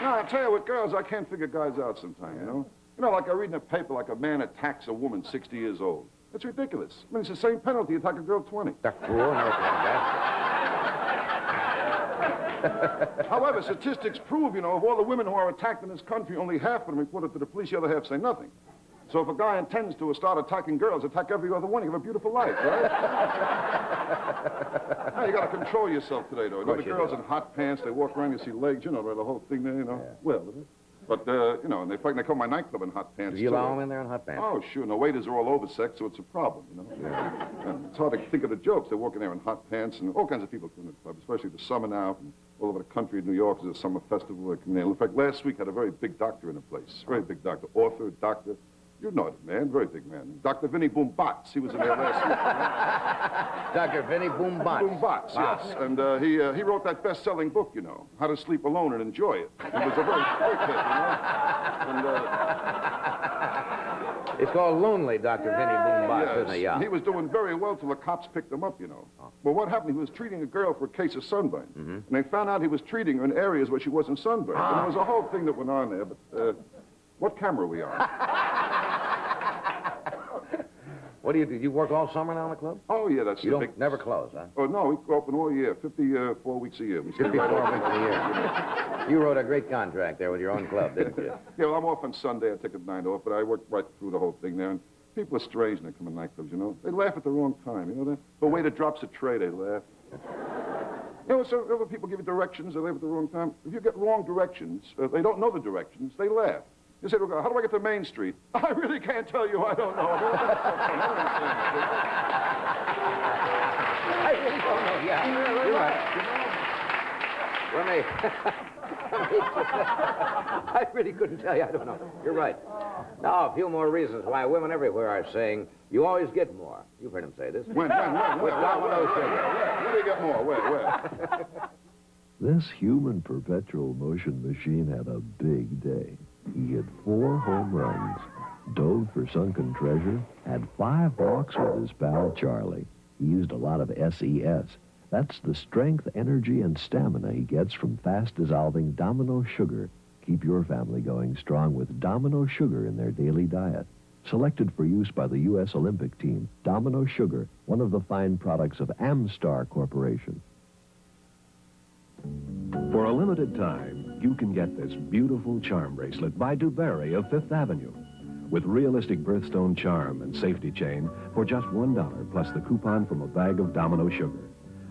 No, I'll tell you, with girls, I can't figure guys out sometimes, you know? You know, like I read in the paper, like a man attacks a woman 60 years old. That's ridiculous. I mean, it's the same penalty you attack a girl 20. However, statistics prove, you know, of all the women who are attacked in this country, only half of them report it to the police, the other half say nothing. So if a guy intends to start attacking girls, attack every other one, you have a beautiful life, right? Now, you got to control yourself today, though. You know, the girls in hot pants, they walk around, you see legs, you know, the whole thing there, you know. Yeah. Well, but, you know, and they come my nightclub in hot pants, Do you allow them in there in hot pants? Oh, sure. And the waiters are all oversexed, so it's a problem, you know. Yeah. And it's hard to think of the jokes. They're walking there in hot pants, and all kinds of people come to the club, especially the summer now. From all over the country. New York is a summer festival. In fact, last week I had a very big doctor in the place. Very big doctor. Author, doctor. You know it, man. Very big man. Dr. Vinny Boombatz. He was in there last week. Dr. Vinny Boombatz. Boombatz, yes. And he wrote that best-selling book, you know, How to Sleep Alone and Enjoy It. He was a very kid, you know. And, It's called Lonely, Dr. Vinny Boombox, isn't it? Yeah. He was doing very well till the cops picked him up, you know. Oh. Well, what happened, he was treating a girl for a case of sunburn. Mm-hmm. And they found out he was treating her in areas where she wasn't sunburned. And there was a whole thing that went on there, but what camera are we on? What do? You work all summer now in the club? Oh, yeah, that's You the don't big... never close, huh? Oh, no, we open all year, 54 weeks a year. We stay 54 right weeks open. a year. You wrote a great contract there with your own club, didn't you? Yeah, well, I'm off on Sunday. I take a night off, but I work right through the whole thing there. And people are strange when they come in nightclubs, you know. They laugh at the wrong time, you know. The waiter drops a tray, they laugh. You know, so other people give you directions, they laugh at the wrong time. If you get wrong directions, they don't know the directions, they laugh. You say, well, how do I get to Main Street? I really can't tell you, I don't know. I really don't know, yeah. You're right. I really couldn't tell you, I don't know. You're right. Now, a few more reasons why women everywhere are saying, you always get more. You've heard them say this. When? With domino sugar. Where do you get more? Where? This human perpetual motion machine had a big day. He hit 4 home runs, dove for sunken treasure, had 5 walks with his pal Charlie. He used a lot of SES. That's the strength, energy, and stamina he gets from fast-dissolving Domino Sugar. Keep your family going strong with Domino Sugar in their daily diet. Selected for use by the U.S. Olympic team, Domino Sugar, one of the fine products of Amstar Corporation. For a limited time, you can get this beautiful charm bracelet by DuBarry of Fifth Avenue with realistic birthstone charm and safety chain for just $1 plus the coupon from a bag of Domino Sugar.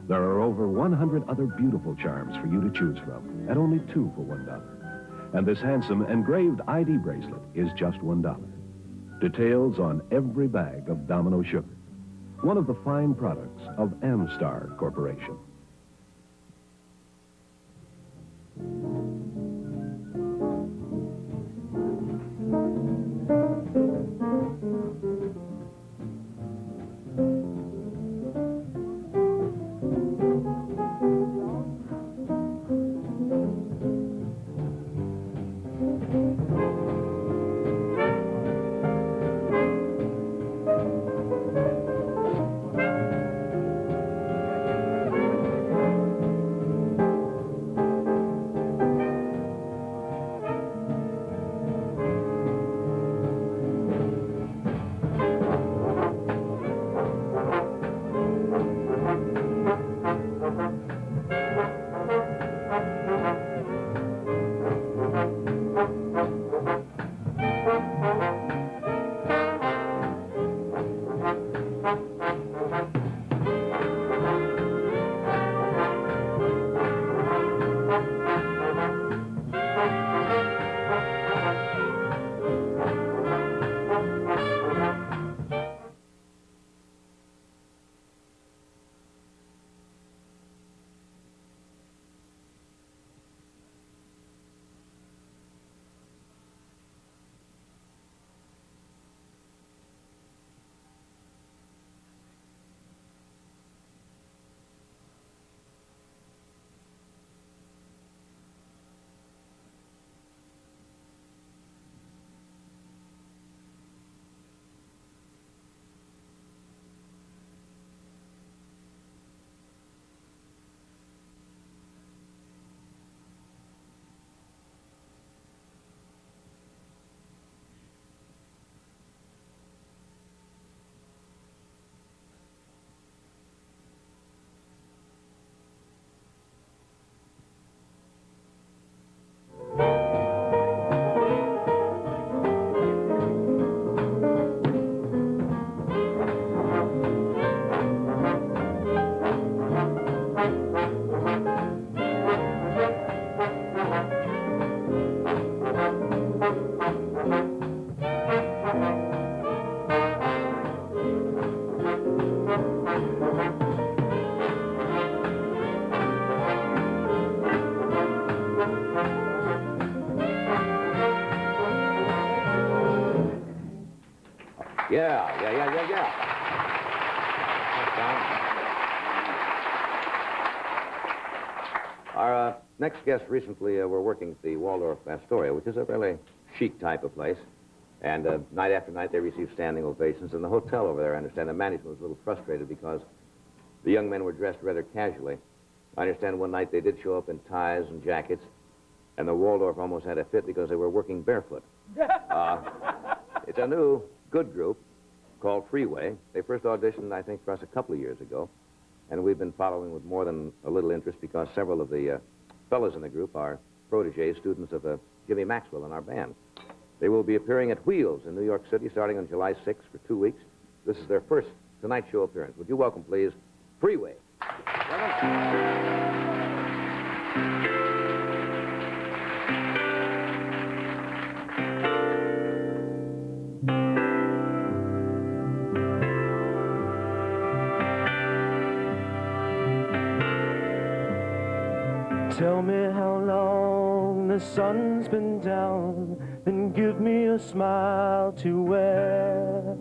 There are over 100 other beautiful charms for you to choose from at only 2 for $1. And this handsome engraved ID bracelet is just $1. Details on every bag of Domino Sugar, one of the fine products of Amstar Corporation. Yeah. Our next guests recently were working at the Waldorf Astoria, which is a really chic type of place. And night after night, they received standing ovations. And the hotel over there, I understand, the management was a little frustrated because the young men were dressed rather casually. I understand one night they did show up in ties and jackets, and the Waldorf almost had a fit because they were working barefoot. It's a new, good group called Freeway. They first auditioned, I think, for us a couple of years ago, and we've been following with more than a little interest because several of the fellows in the group are protégés, students of Jimmy Maxwell in our band. They will be appearing at Wheels in New York City starting on July 6th for 2 weeks. This is their first Tonight Show appearance. Would you welcome, please, Freeway? Tell me how long the sun's been down, then give me a smile to wear.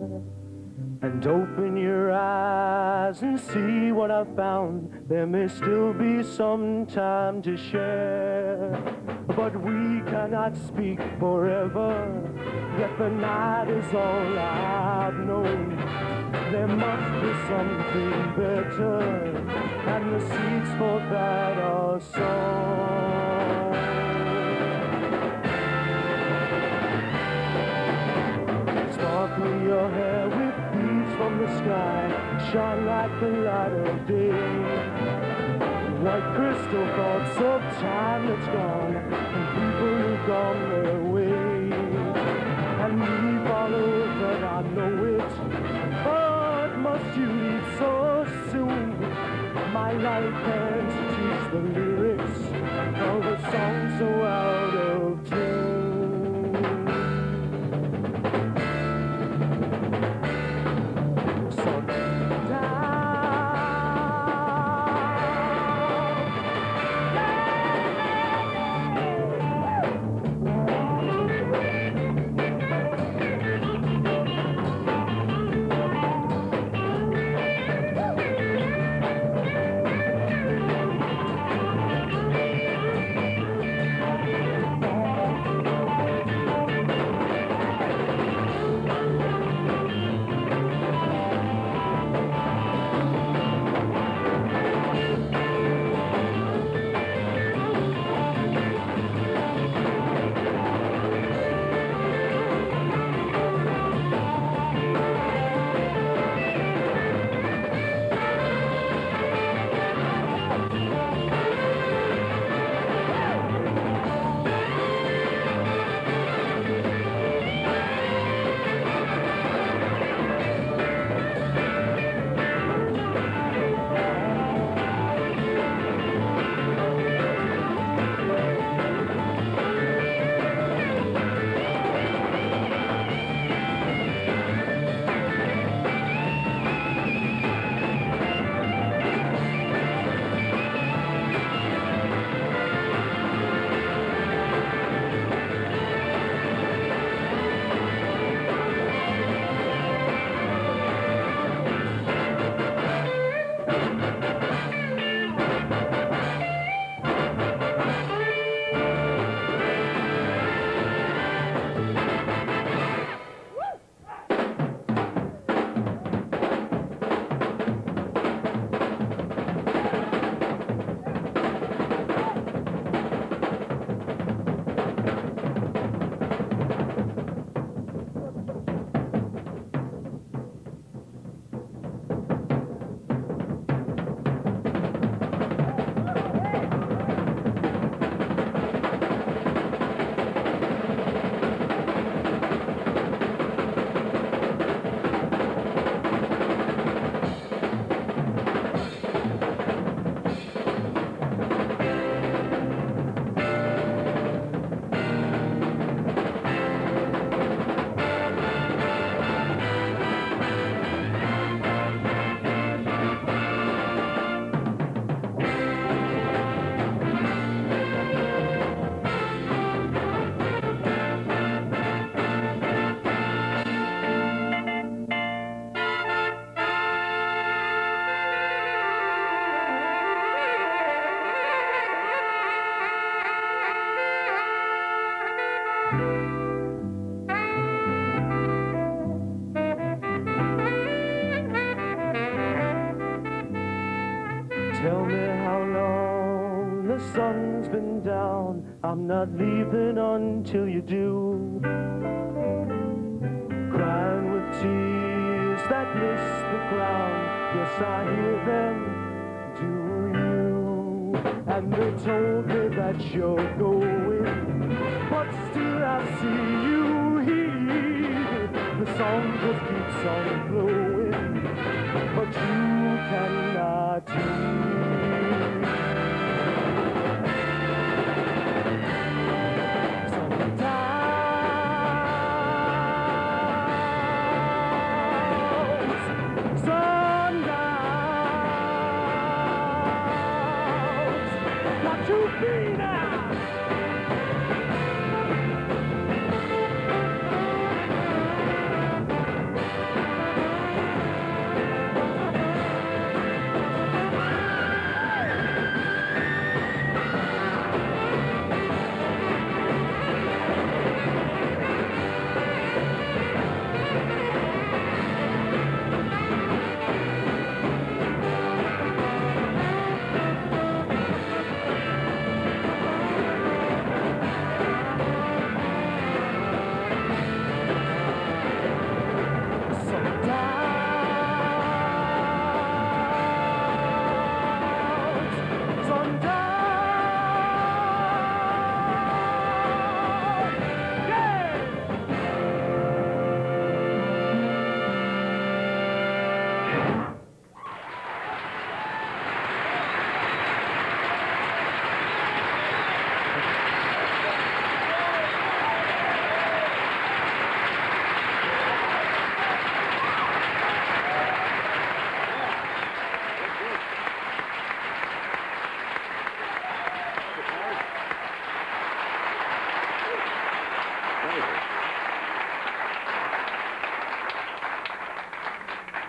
And open your eyes and see what I've found. There may still be some time to share. But we cannot speak forever, yet the night is all I've known. There must be something better, and the seeds for that are sown. Sparkle your hair with beads from the sky, shine like the light of day. White crystal thoughts of time that's gone, and people who've gone their way. And we follow that, I know it. But must you leave so soon? My life can't teach the lyrics of a song so out of tune. Tell me how long the sun's been down. I'm not leaving until you do. Crying with tears that miss the ground. Yes, I hear them, do you? And they told me that you're going, but still I see you here. The song just keeps on flowing, but you cannot hear.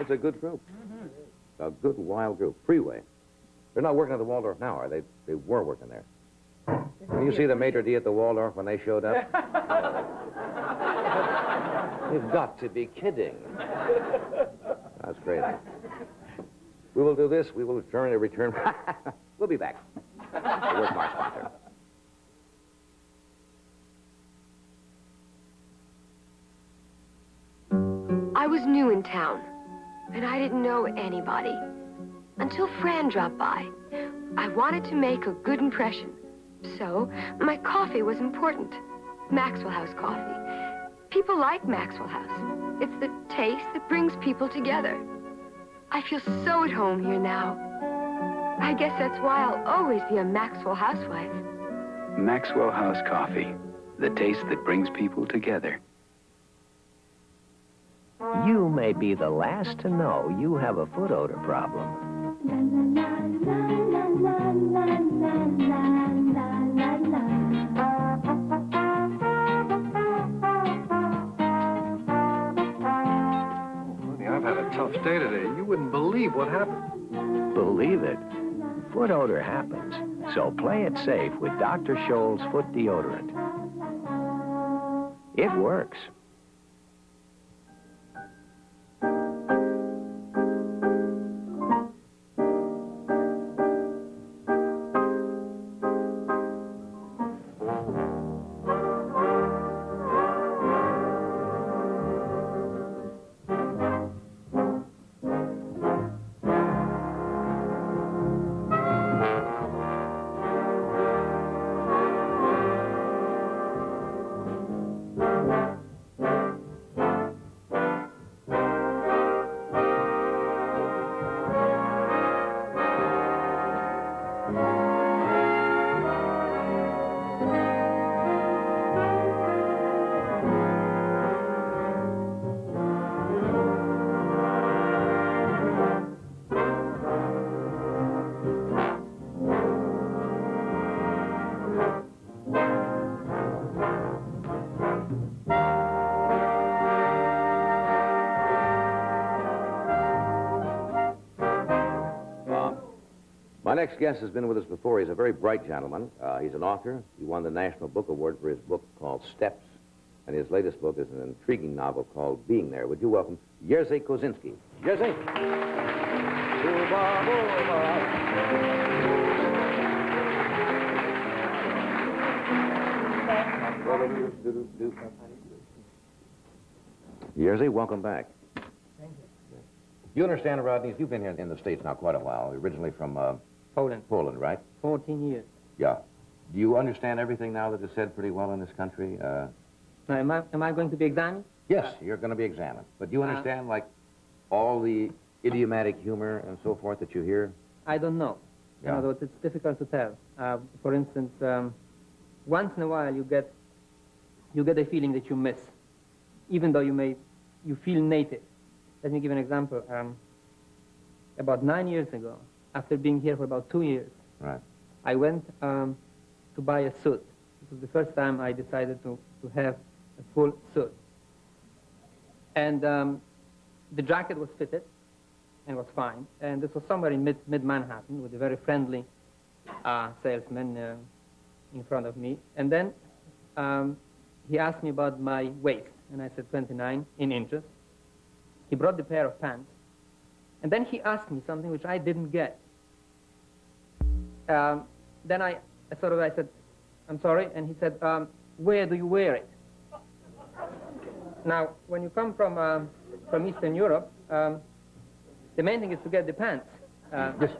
It's a good group. A good, wild group. Freeway. They're not working at the Waldorf now, are they? They were working there. Can you see the maitre d' at the Waldorf when they showed up? You've got to be kidding. That's great. We will do this. We will return. We'll be back. Where's Mark's Banter? I was new in town, and I didn't know anybody. Until Fran dropped by. I wanted to make a good impression. So, my coffee was important. Maxwell House coffee. People like Maxwell House. It's the taste that brings people together. I feel so at home here now. I guess that's why I'll always be a Maxwell housewife. Maxwell House coffee. The taste that brings people together. You may be the last to know you have a foot odor problem. Honey, I've had a tough day today. You wouldn't believe what happened. Believe it. Foot odor happens. So play it safe with Dr. Scholl's foot deodorant. It works. My next guest has been with us before. He's a very bright gentleman. He's an author. He won the National Book Award for his book called Steps. And his latest book is an intriguing novel called Being There. Would you welcome Jerzy Kosinski? Jerzy? Jerzy, welcome back. Thank you. You understand, Rodney, you've been here in the States now quite a while, originally from Poland. Poland, right? 14 years. Yeah. Do you understand everything now that is said pretty well in this country? Now, am I going to be examined? Yes, you're going to be examined. But do you understand, like, all the idiomatic humor and so forth that you hear? I don't know. Yeah. In other words, it's difficult to tell. For instance, once in a while you get a feeling that you miss, even though you feel native. Let me give an example. About 9 years ago, after being here for about 2 years, right, I went to buy a suit. It was the first time I decided to have a full suit. And the jacket was fitted and was fine. And this was somewhere in mid-Manhattan with a very friendly salesman in front of me. And then he asked me about my waist. And I said 29 in inches. He brought the pair of pants. And then he asked me something which I didn't get. Then I said, I'm sorry. And he said, where do you wear it? Now, when you come from Eastern Europe, the main thing is to get the pants. Just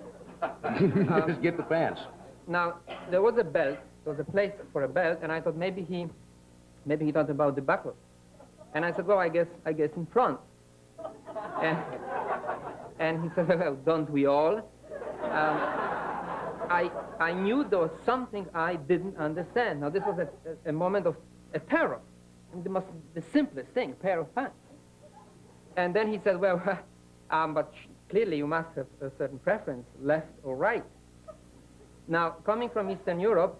get the pants. Now, there was a belt. There was a place for a belt, and I thought maybe he thought about the buckle. And I said, well, I guess in front. And he said, well, don't we all? I knew there was something I didn't understand. Now, this was a moment of a terror. And the simplest thing, a pair of pants. And then he said, well, but clearly you must have a certain preference, left or right. Now, coming from Eastern Europe,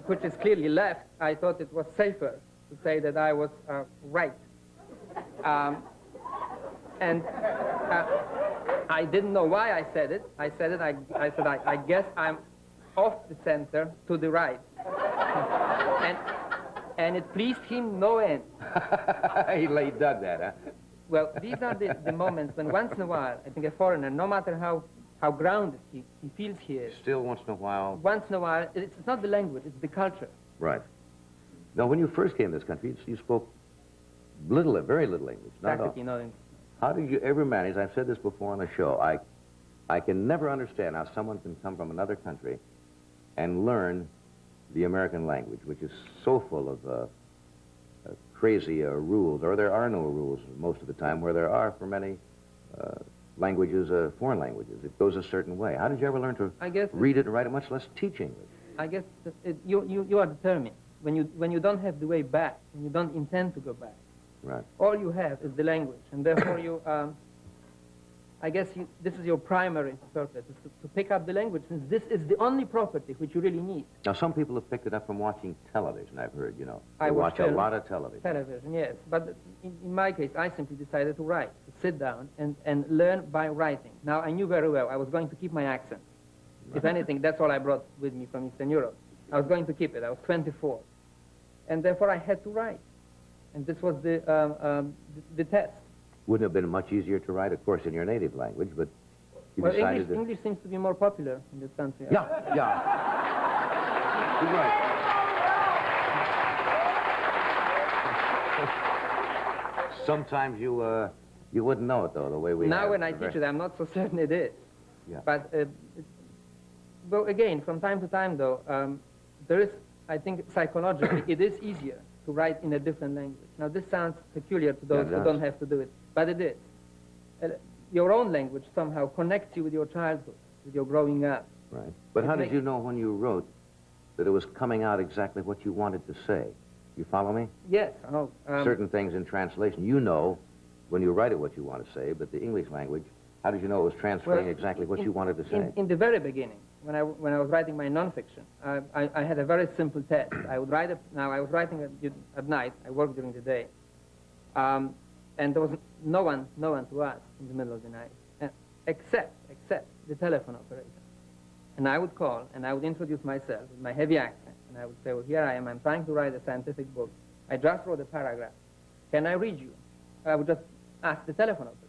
which is clearly left, I thought it was safer to say that I was right. I didn't know why I said it. I said, I guess I'm off the center to the right. And it pleased him no end. He dug that, huh? Well, these are the moments when once in a while, I think a foreigner, no matter how grounded he feels he is. Still once in a while. Once in a while, it's not the language, it's the culture. Right. Now, when you first came to this country, you spoke very little English. Practically no English. How did you ever manage? I've said this before on the show. I can never understand how someone can come from another country and learn the American language, which is so full of crazy rules, or there are no rules most of the time, where there are for many languages, foreign languages. It goes a certain way. How did you ever learn to read it and write it, much less teach English? I guess you are determined. When you don't have the way back, when you don't intend to go back, right, all you have is the language, and therefore you, I guess this is your primary purpose, is to pick up the language, since this is the only property which you really need. Now, some people have picked it up from watching television, I've heard, you know. I watch a lot of television. Television, yes. But in my case, I simply decided to write, to sit down and learn by writing. Now, I knew very well I was going to keep my accent. If anything, that's all I brought with me from Eastern Europe. I was going to keep it. I was 24. And therefore, I had to write. And this was the test. Wouldn't have been much easier to write, of course, in your native language, but you decided that... English seems to be more popular in this country. Yeah. You're right. Sometimes you wouldn't know it, though, the way we... Now when I teach it, I'm not so certain it is. Yeah. But, well, again, from time to time, though, there is, I think, psychologically, it is easier to write in a different language. Now, this sounds peculiar to those who don't have to do it, but it is. Your own language somehow connects you with your childhood, with your growing up. Right. But how did you know when you wrote that it was coming out exactly what you wanted to say? You follow me? Yes, I know. Certain things in translation, you know when you write it what you want to say, but the English language, how did you know it was transferring exactly what you wanted to say? In the very beginning, when I was writing my nonfiction, I had a very simple test. I would write it. Now, I was writing at night. I worked during the day. And there was no one to ask in the middle of the night, except the telephone operator. And I would call, and I would introduce myself with my heavy accent, and I would say, well, here I am. I'm trying to write a scientific book. I just wrote a paragraph. Can I read you? I would just ask the telephone operator.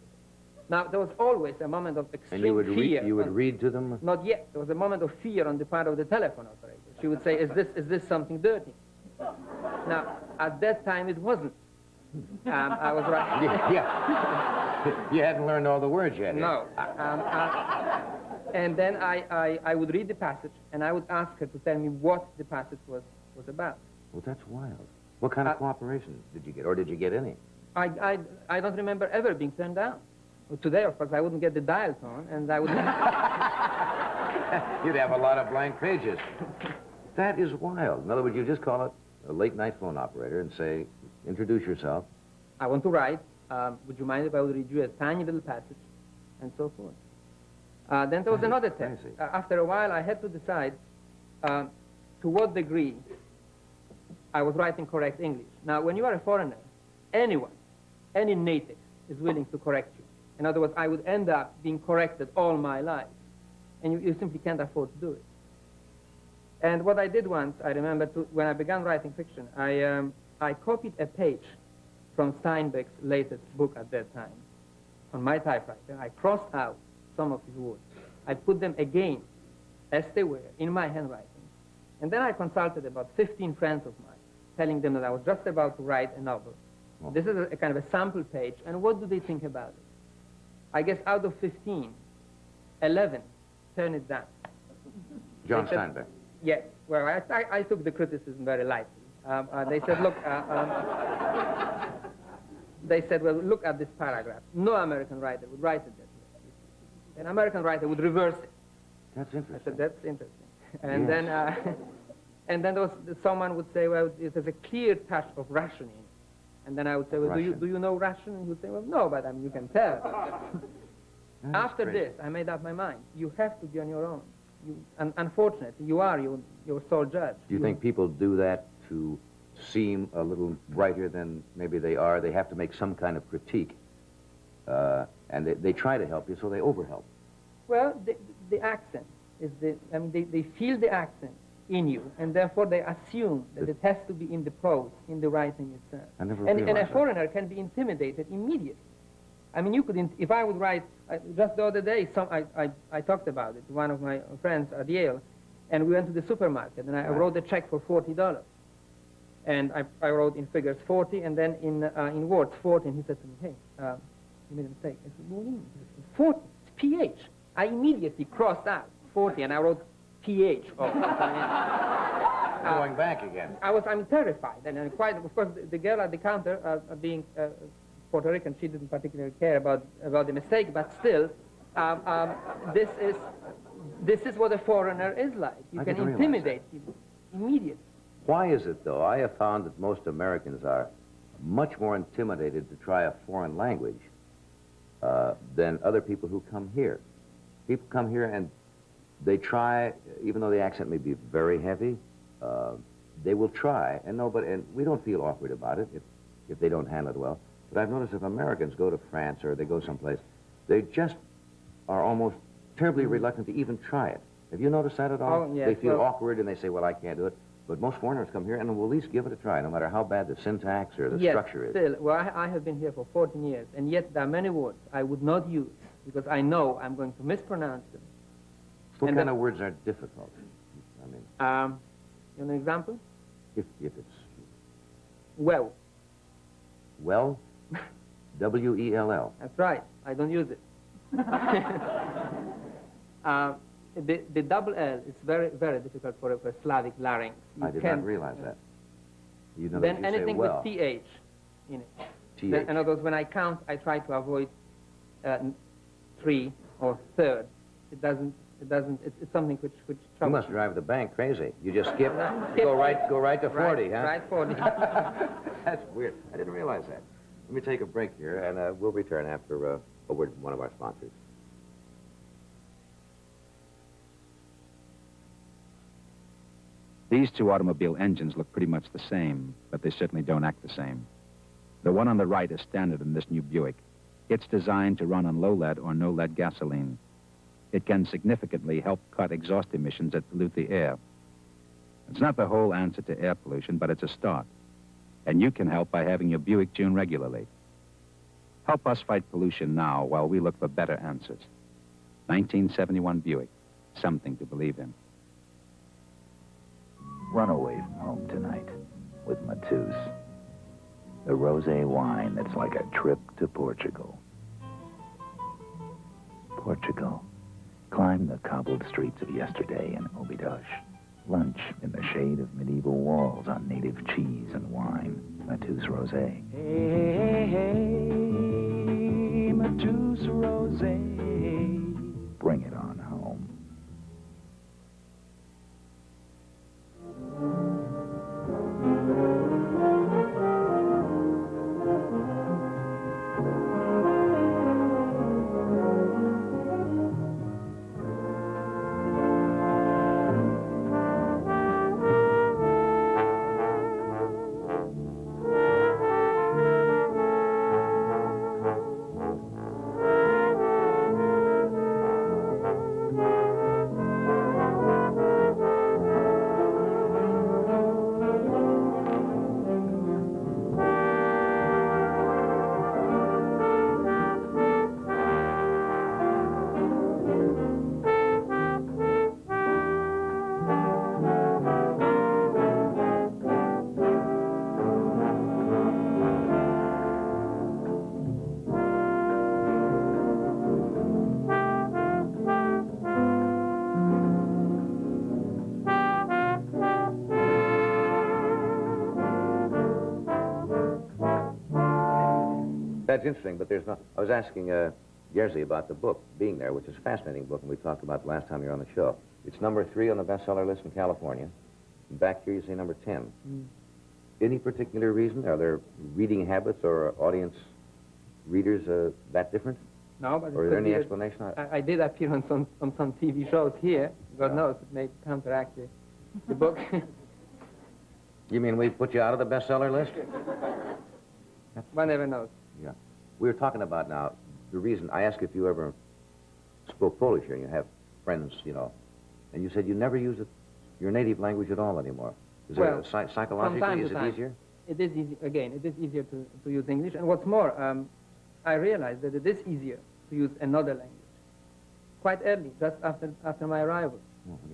Now, there was always a moment of extreme And you would fear. you would read to them? Not yet. There was a moment of fear on the part of the telephone operator. She would say, is this something dirty? Now, at that time, it wasn't. I was right. Yeah. You hadn't learned all the words yet. No. And then I would read the passage, and I would ask her to tell me what the passage was about. Well, that's wild. What kind of cooperation did you get, or did you get any? I don't remember ever being turned down. Well, today, of course, I wouldn't get the dial tone, and I would... You'd have a lot of blank pages. That is wild. In other words, you just call it a late-night phone operator and say, introduce yourself. I want to write. Would you mind if I would read you a tiny little passage? And so forth. Then there was another test. After a while, I had to decide to what degree I was writing correct English. Now, when you are a foreigner, anyone, any native, is willing to correct you. In other words, I would end up being corrected all my life. And you simply can't afford to do it. And what I did once, I remember, when I began writing fiction, I copied a page from Steinbeck's latest book at that time on my typewriter. I crossed out some of his words. I put them again, as they were, in my handwriting. And then I consulted about 15 friends of mine, telling them that I was just about to write a novel. Oh. This is a kind of a sample page, and what do they think about it? I guess out of 15, 11 turned it down. John Steinbeck? Yes. Well, I took the criticism very lightly. They said, look, they said, well, look at this paragraph. No American writer would write it that way. An American writer would reverse it. That's interesting. I said, that's interesting. And then there was someone would say, well, there's a clear touch of Russian in it. And then I would say, well, do you know Russian? And he would say, well, no, but I mean, you can tell. After this, I made up my mind. You have to be on your own. Unfortunately, you are your sole judge. Do you think people do that to seem a little brighter than maybe they are? They have to make some kind of critique, and they try to help you, so they overhelp. Well, the accent is I mean, they feel the accent in you, and therefore they assume that it has to be in the prose, in the writing itself. I never and realized a foreigner can be intimidated immediately. I mean, you could, if I would write, just the other day, I talked about it to one of my friends at Yale, and we went to the supermarket, and I wrote a check for $40. And I wrote in figures 40, and then in words 40, and he said to me, hey, you made a mistake. I said, what do you mean? 40, it's PH. I immediately crossed out 40, and I wrote PH. Going back again. I'm terrified, and quite, of course, the girl at the counter, being Puerto Rican, she didn't particularly care about the mistake, but still, this is what a foreigner is like. You can intimidate people immediately. Why is it, though? I have found that most Americans are much more intimidated to try a foreign language than other people who come here. People come here and they try, even though the accent may be very heavy, they will try, and we don't feel awkward about it if they don't handle it well. But I've noticed if Americans go to France or they go someplace, they just are almost terribly reluctant to even try it. Have you noticed that at all? Oh, yes. They feel awkward and they say, well, I can't do it. But most foreigners come here and will at least give it a try, no matter how bad the syntax or the structure is. Still, well, I have been here for 14 years, and yet there are many words I would not use because I know I'm going to mispronounce them. What kind of words are difficult? I mean, you want an example? If it's... Well. Well? W-E-L-L. That's right. I don't use it. The double L is very, very difficult for a Slavic larynx. I did not realize that. You know then that you anything say well. with TH in it. TH. Then, in other words, when I count, I try to avoid 3 or third. It's something which troubles. You must drive the bank crazy. You just skip, go right to 40, huh? Right 40. That's weird. I didn't realize that. Let me take a break here, and we'll return after a word from one of our sponsors. These two automobile engines look pretty much the same, but they certainly don't act the same. The one on the right is standard in this new Buick. It's designed to run on low-lead or no-lead gasoline. It can significantly help cut exhaust emissions that pollute the air. It's not the whole answer to air pollution, but it's a start. And you can help by having your Buick tuned regularly. Help us fight pollution now while we look for better answers. 1971 Buick. Something to believe in. Run away from home tonight with Matus. The rosé wine that's like a trip to Portugal. Portugal. Climb the cobbled streets of yesterday in Obidos. Lunch in the shade of medieval walls on native cheese and wine. Matus Rosé. Hey, hey, hey, Matus Rosé. Bring it on home. That's interesting, but there's not... I was asking Jerzy about the book being there, which is a fascinating book, and we talked about the last time you were on the show. It's number 3 on the bestseller list in California. Back here you say number 10. Any particular reason? Are there reading habits or audience readers that different? No, but... Or is there any explanation? I did appear on some TV shows here. God knows, it may counteract the book. You mean we put you out of the bestseller list? One never knows. Yeah. We were talking about now, the reason, I asked if you ever spoke Polish here, and you have friends, you know, and you said you never use your native language at all anymore. Is Well, it psychologically, is it easier? It is easy, again, it is easier to use English. And what's more, I realized that it is easier to use another language. Quite early, just after my arrival.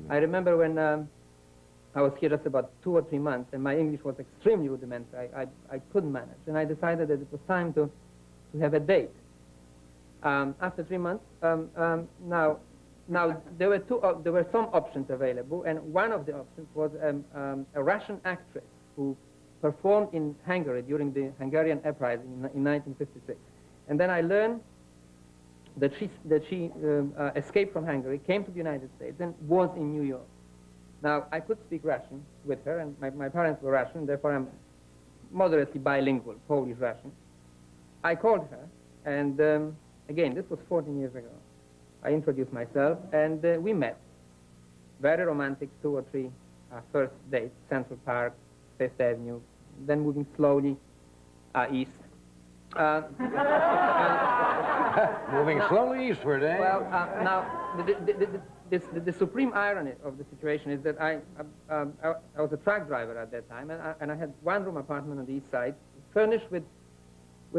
I remember when I was here just about 2 or 3 months, and my English was extremely rudimentary. I couldn't manage, and I decided that it was time to have a date. After 3 months, now there were some options available, and one of the options was a Russian actress who performed in Hungary during the Hungarian uprising in 1956. And then I learned that she escaped from Hungary, came to the United States, and was in New York. Now, I could speak Russian with her, and my parents were Russian, therefore I'm moderately bilingual, Polish-Russian. I called her, and again, this was 14 years ago. I introduced myself, and we met. Very romantic 2 or 3 first dates, Central Park, Fifth Avenue, then moving slowly east. Moving slowly eastward, eh? Well, now, the supreme irony of the situation is that I was a truck driver at that time, and I had 1-room apartment on the east side, furnished with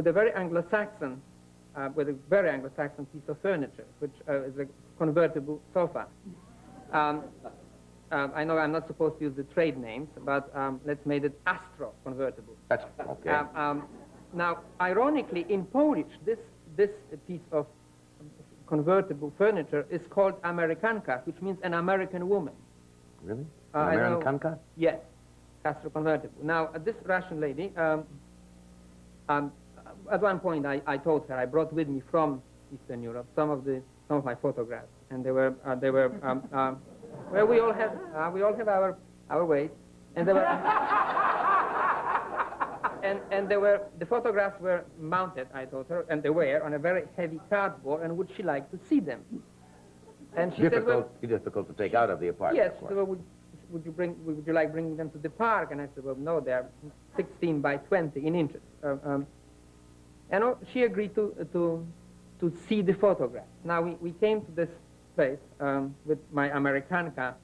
a very Anglo-Saxon piece of furniture, which is a convertible sofa. I know I'm not supposed to use the trade names, but let's make it Astro convertible. That's okay. Now, ironically, in Polish, this piece of convertible furniture is called Amerykanka, which means an American woman. Really? Amerykanka? Yes, Astro convertible. Now, this Russian lady, at one point I told her I brought with me from Eastern Europe some of my photographs, and they were well, we all have our ways, and they were and the photographs were mounted, I told her, and they were on a very heavy cardboard, and would she like to see them? And she said, well, difficult to take out of the apartment. Yes. So would you like bringing them to the park? And I said, well, no, they're 16 by 20 in inches. And she agreed to see the photographs. Now we came to this place with my Amerykanka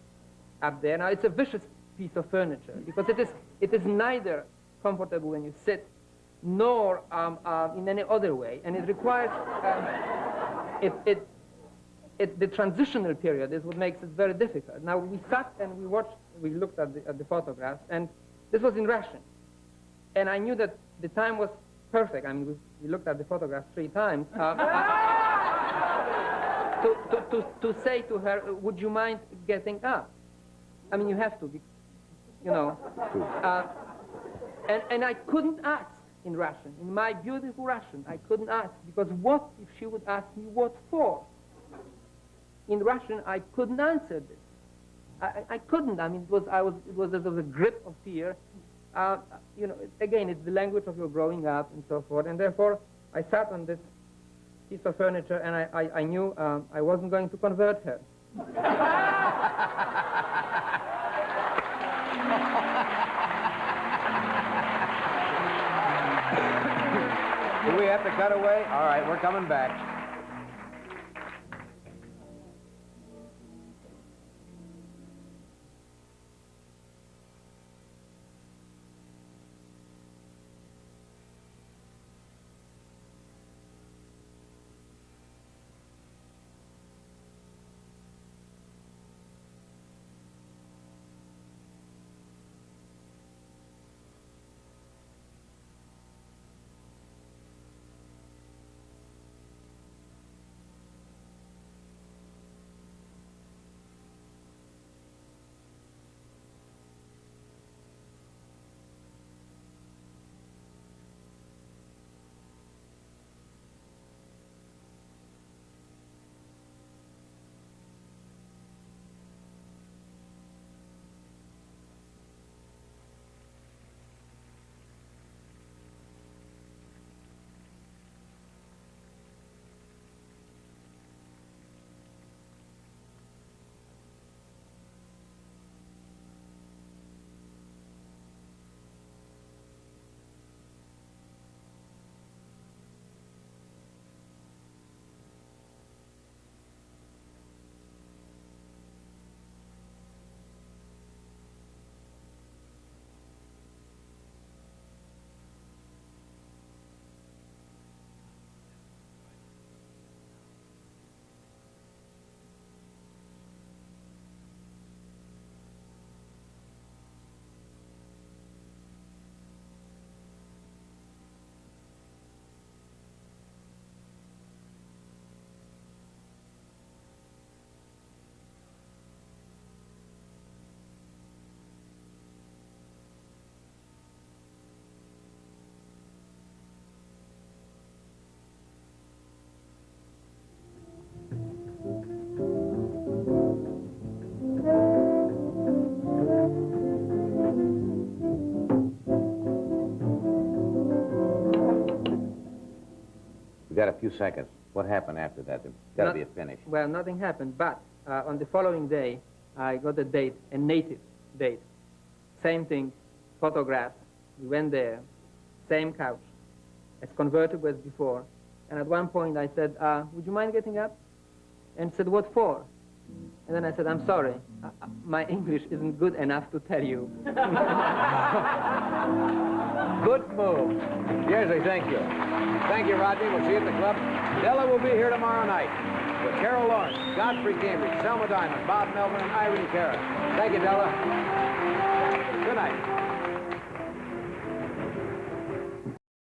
up there. Now it's a vicious piece of furniture because it is neither comfortable when you sit nor in any other way. And it requires, the transitional period is what makes it very difficult. Now, we sat and we watched, we looked at the photographs, and this was in Russian. And I knew that the time was perfect. I mean, we looked at the photographs 3 times. To say to her, would you mind getting up? I mean, you have to, you know. And I couldn't ask in Russian. In my beautiful Russian, I couldn't ask, because what if she would ask me what for? In Russian, I couldn't answer this. I couldn't. I mean, it was there was a grip of fear. You know, again, it's the language of your growing up and so forth. And therefore, I sat on this piece of furniture, and I knew I wasn't going to convert her. Do we have to cut away? All right, we're coming back. Got a few seconds. What happened after that? There's got to be a finish. Well, nothing happened, but on the following day, I got a date, a native date. Same thing, photograph. We went there, same couch, as convertible as before. And at one point I said, would you mind getting up? And said, what for? And then I said, I'm sorry, my English isn't good enough to tell you. Good move. Jerzy, thank you. Thank you, Rodney. We'll see you at the club. Della will be here tomorrow night with Carol Lawrence, Godfrey Cambridge, Selma Diamond, Bob Melvin, and Irene Cara. Thank you, Della. Good night.